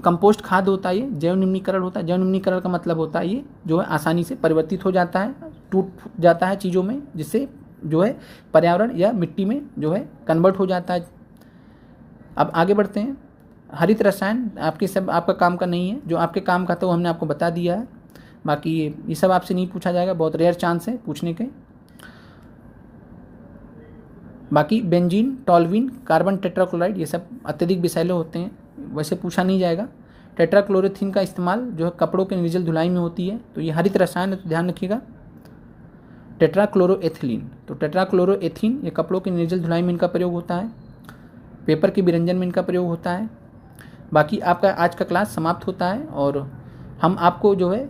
कंपोस्ट खाद होता है, ये जैव निम्नीकरण होता है। जैव निम्नीकरण का मतलब होता है ये जो है आसानी से परिवर्तित हो जाता है, टूट जाता है चीज़ों में, जिससे जो है पर्यावरण या मिट्टी में जो है कन्वर्ट हो जाता है। अब आगे बढ़ते हैं। हरित रसायन आपका काम का नहीं है, जो आपके काम का था वो हमने आपको बता दिया है। बाकी ये सब आपसे नहीं पूछा जाएगा, बहुत रेयर चांस है पूछने के। बाकी बेंजीन, टॉल्यूइन, कार्बन टेट्राक्लोराइड ये सब अत्यधिक विषैले होते हैं, वैसे पूछा नहीं जाएगा। टेट्राक्लोरोथीन का इस्तेमाल जो है कपड़ों के निर्जल धुलाई में होती है, तो ये हरित रसायन है, तो ध्यान रखिएगा। टेट्राक्लोरोएथिलीन, तो टेट्राक्लोरोएथीन ये कपड़ों की निर्जल धुलाई में इनका प्रयोग होता है, पेपर के विरंजन में इनका प्रयोग होता है। बाकी आपका आज का क्लास समाप्त होता है और हम आपको जो है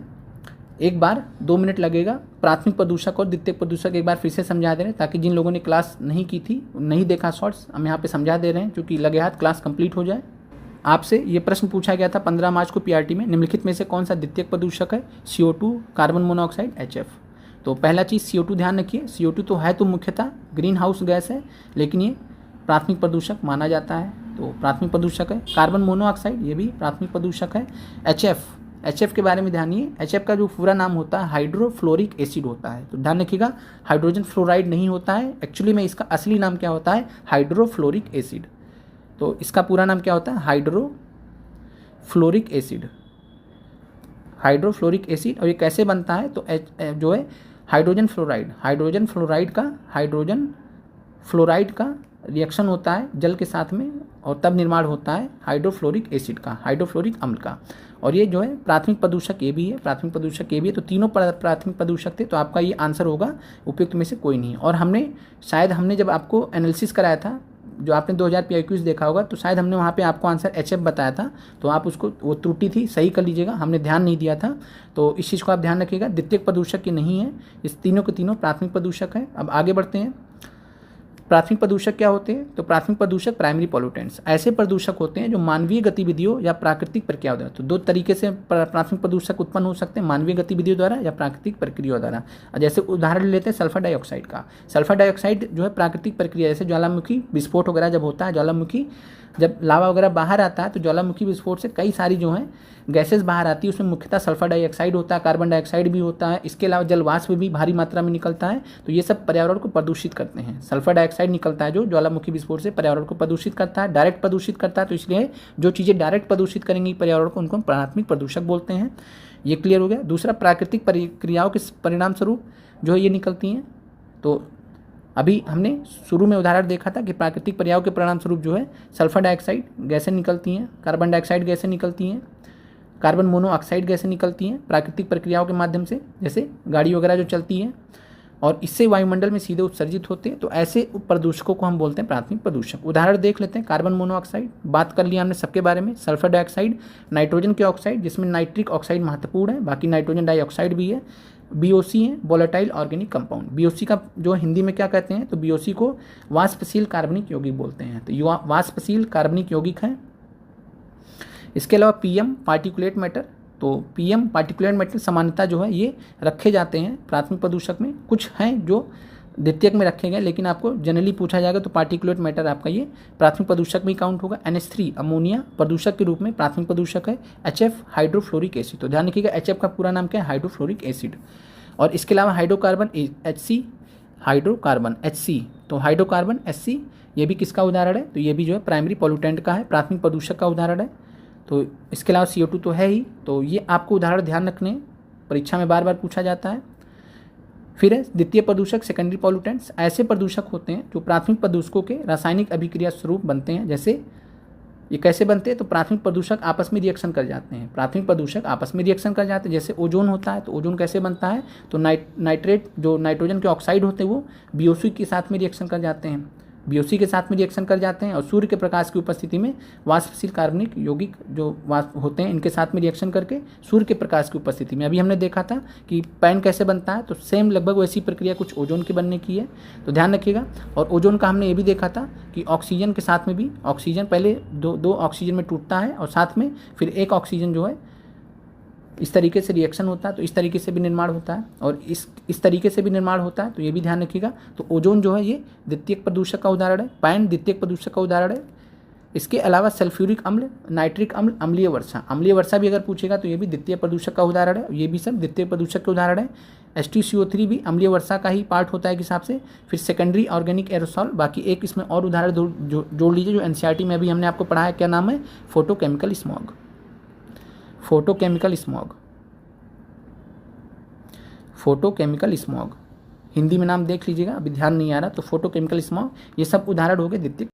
एक बार 2 मिनट लगेगा प्राथमिक प्रदूषक और द्वितीयक प्रदूषक एक बार फिर से समझा दे रहे हैं, ताकि जिन लोगों ने क्लास नहीं की थी, नहीं देखा शॉर्ट्स, हम यहाँ पे समझा दे रहे हैं, क्योंकि लगे हाथ क्लास कंप्लीट हो जाए। आपसे ये प्रश्न पूछा गया था 15 मार्च को पीआरटी में, निम्नलिखित में से कौन सा द्वितीयक प्रदूषक है? CO2, carbon monoxide, HF। तो पहला चीज़ CO2 ध्यान रखिए, CO2 तो है तो मुख्यतः ग्रीन हाउस गैस है, लेकिन ये प्राथमिक प्रदूषक माना जाता है, तो प्राथमिक प्रदूषक है। कार्बन मोनोऑक्साइड ये भी प्राथमिक प्रदूषक है। HF के बारे में ध्यान दिए, HF का जो पूरा नाम होता है हाइड्रोफ्लोरिक एसिड होता है, तो ध्यान रखिएगा हाइड्रोजन फ्लोराइड नहीं होता है, एक्चुअली में इसका असली नाम क्या होता है? Hydrofluoric acid. तो इसका पूरा नाम क्या होता है? Hydrofluoric acid. हाइड्रोफ्लोरिक एसिड, और ये कैसे बनता है? तो जो है हाइड्रोजन फ्लोराइड का रिएक्शन होता है जल के साथ में, और तब निर्माण होता है हाइड्रोफ्लोरिक एसिड का, हाइड्रोफ्लोरिक अम्ल का। और ये जो है प्राथमिक प्रदूषक ये भी है, प्राथमिक प्रदूषक ये भी है, तो तीनों प्राथमिक प्रदूषक थे, तो आपका ये आंसर होगा उपयुक्त में से कोई नहीं। और हमने जब आपको एनालिसिस कराया था, जो आपने 2000 PIQs देखा होगा, तो शायद हमने वहाँ पे आपको आंसर HF बताया था, तो आप उसको, वो त्रुटि थी, सही कर लीजिएगा, हमने ध्यान नहीं दिया था, तो इस चीज़ को आप ध्यान रखिएगा। द्वितीयक प्रदूषक ये नहीं है, इस तीनों के तीनों प्राथमिक प्रदूषक है। अब आगे बढ़ते हैं। प्राथमिक प्रदूषक क्या होते हैं? तो प्राथमिक प्रदूषक प्राइमरी पॉल्यूटेंट्स ऐसे प्रदूषक होते हैं जो मानवीय गतिविधियों या प्राकृतिक प्रक्रियाओं द्वारा, तो 2 तरीके से प्राथमिक प्रदूषक उत्पन्न हो सकते हैं, मानवीय गतिविधियों द्वारा या प्राकृतिक प्रक्रियाओं द्वारा। जैसे उदाहरण लेते हैं सल्फर डाइऑक्साइड का। सल्फर डाइऑक्साइड जो है प्राकृतिक प्रक्रिया, जैसे ज्वालामुखी विस्फोट वगैरह जब होता है, ज्वालामुखी जब लावा वगैरह बाहर आता है, तो ज्वालामुखी विस्फोट से कई सारी जो है गैसेस बाहर आती है, उसमें मुख्यतः सल्फर डाइऑक्साइड होता है, कार्बन डाइऑक्साइड भी होता है, इसके अलावा जलवाष्प भी भारी मात्रा में निकलता है, तो ये सब पर्यावरण को प्रदूषित करते हैं। सल्फर डाइऑक्साइड निकलता है जो ज्वालामुखी विस्फोट से पर्यावरण को प्रदूषित करता है, डायरेक्ट प्रदूषित करता है, तो इसलिए जो चीज़ें डायरेक्ट प्रदूषित करेंगी पर्यावरण को, उनको प्राथमिक प्रदूषक बोलते हैं। ये क्लियर हो गया। दूसरा, प्राकृतिक प्रक्रियाओं के परिणाम स्वरूप जो है ये निकलती हैं, तो अभी हमने शुरू में उदाहरण देखा था कि प्राकृतिक प्रक्रियाओं के परिणाम स्वरूप जो है सल्फर डाइऑक्साइड गैसें निकलती हैं, कार्बन डाइऑक्साइड गैसें निकलती हैं, कार्बन मोनोऑक्साइड गैसें निकलती हैं प्राकृतिक प्रक्रियाओं के माध्यम से, जैसे गाड़ी वगैरह जो चलती हैं, और इससे वायुमंडल में सीधे उत्सर्जित होते हैं, तो ऐसे प्रदूषकों को हम बोलते हैं प्राथमिक प्रदूषक। उदाहरण देख लेते हैं। कार्बन मोनोऑक्साइड बात कर लिया हमने सबके बारे में, सल्फर डाइऑक्साइड, नाइट्रोजन के ऑक्साइड जिसमें नाइट्रिक ऑक्साइड महत्वपूर्ण है, बाकी नाइट्रोजन डाइऑक्साइड भी है, BOC है वोलेटाइल ऑर्गेनिक कंपाउंड। BOC का जो हिंदी में क्या कहते हैं? तो BOC को वाष्पशील कार्बनिक यौगिक बोलते हैं, तो वाष्पशील कार्बनिक यौगिक है। इसके अलावा PM पार्टिकुलेट मैटर, तो PM पार्टिकुलेट मैटर सामान्यतः जो है ये रखे जाते हैं प्राथमिक प्रदूषक में, कुछ हैं जो द्वितीयक में रखे गए, लेकिन आपको जनरली पूछा जाएगा तो पार्टिकुलेट मैटर आपका ये प्राथमिक प्रदूषक में काउंट होगा। NH3 अमोनिया प्रदूषक के रूप में प्राथमिक प्रदूषक है। HF हाइड्रोफ्लोरिक एसिड, तो ध्यान रखिएगा HF का पूरा नाम क्या है? Hydrofluoric acid. और इसके अलावा हाइड्रोकार्बन HC, हाइड्रोकार्बन HC, तो हाइड्रोकार्बन HC ये भी किसका उदाहरण है? तो ये भी जो है प्राइमरी पॉल्यूटेंट का है, प्राथमिक प्रदूषक का उदाहरण है। तो इसके अलावा CO2 तो है ही, तो ये आपको उदाहरण ध्यान रखने, परीक्षा में बार बार पूछा जाता है। फिर है द्वितीय प्रदूषक सेकेंडरी पॉल्यूटेंट्स, ऐसे प्रदूषक होते हैं जो प्राथमिक प्रदूषकों के रासायनिक अभिक्रिया स्वरूप बनते हैं। जैसे ये कैसे बनते हैं? तो प्राथमिक प्रदूषक आपस में रिएक्शन कर जाते हैं, प्राथमिक प्रदूषक आपस में रिएक्शन कर जाते हैं। जैसे ओजोन होता है, तो ओजोन कैसे बनता है? तो नाइट्रेट जो नाइट्रोजन के ऑक्साइड होते हैं वो BOC के साथ में रिएक्शन कर जाते हैं, BOC के साथ में रिएक्शन कर जाते हैं, और सूर्य के प्रकाश की उपस्थिति में वाष्पशील कार्बनिक यौगिक जो वाष्प होते हैं इनके साथ में रिएक्शन करके सूर्य के प्रकाश की उपस्थिति में, अभी हमने देखा था कि पैन कैसे बनता है, तो सेम लगभग वैसी प्रक्रिया कुछ ओजोन के बनने की है, तो ध्यान रखिएगा। और ओजोन का हमने ये भी देखा था कि ऑक्सीजन के साथ में भी, ऑक्सीजन पहले दो ऑक्सीजन में टूटता है और साथ में फिर एक ऑक्सीजन जो है इस तरीके से रिएक्शन होता है, तो इस तरीके से भी निर्माण होता है, और इस तरीके से भी निर्माण होता है, तो ये भी ध्यान रखिएगा। तो ओजोन जो है ये द्वितीयक प्रदूषक का उदाहरण है, पैन द्वितीयक प्रदूषक का उदाहरण है। इसके अलावा सल्फ्यूरिक अम्ल, नाइट्रिक अम्ल, अम्लीय वर्षा भी अगर पूछेगा तो ये भी द्वितीय प्रदूषक का उदाहरण है, ये भी सब द्वितीय प्रदूषक के उदाहरण है। H2CO3 भी अम्लीय वर्षा का ही पार्ट होता है के हिसाब से। फिर सेकेंडरी ऑर्गेनिक एरोसॉल, बाकी एक इसमें और उदाहरण जोड़ लीजिए जो NCERT में अभी हमने आपको पढ़ाया, क्या नाम है? Photochemical smog. Photochemical smog Hindi में नाम देख लीजिएगा, अभी ध्यान नहीं आ रहा। तो फोटोकेमिकल स्मॉग, ये सब उदाहरण हो गए द्वितीयक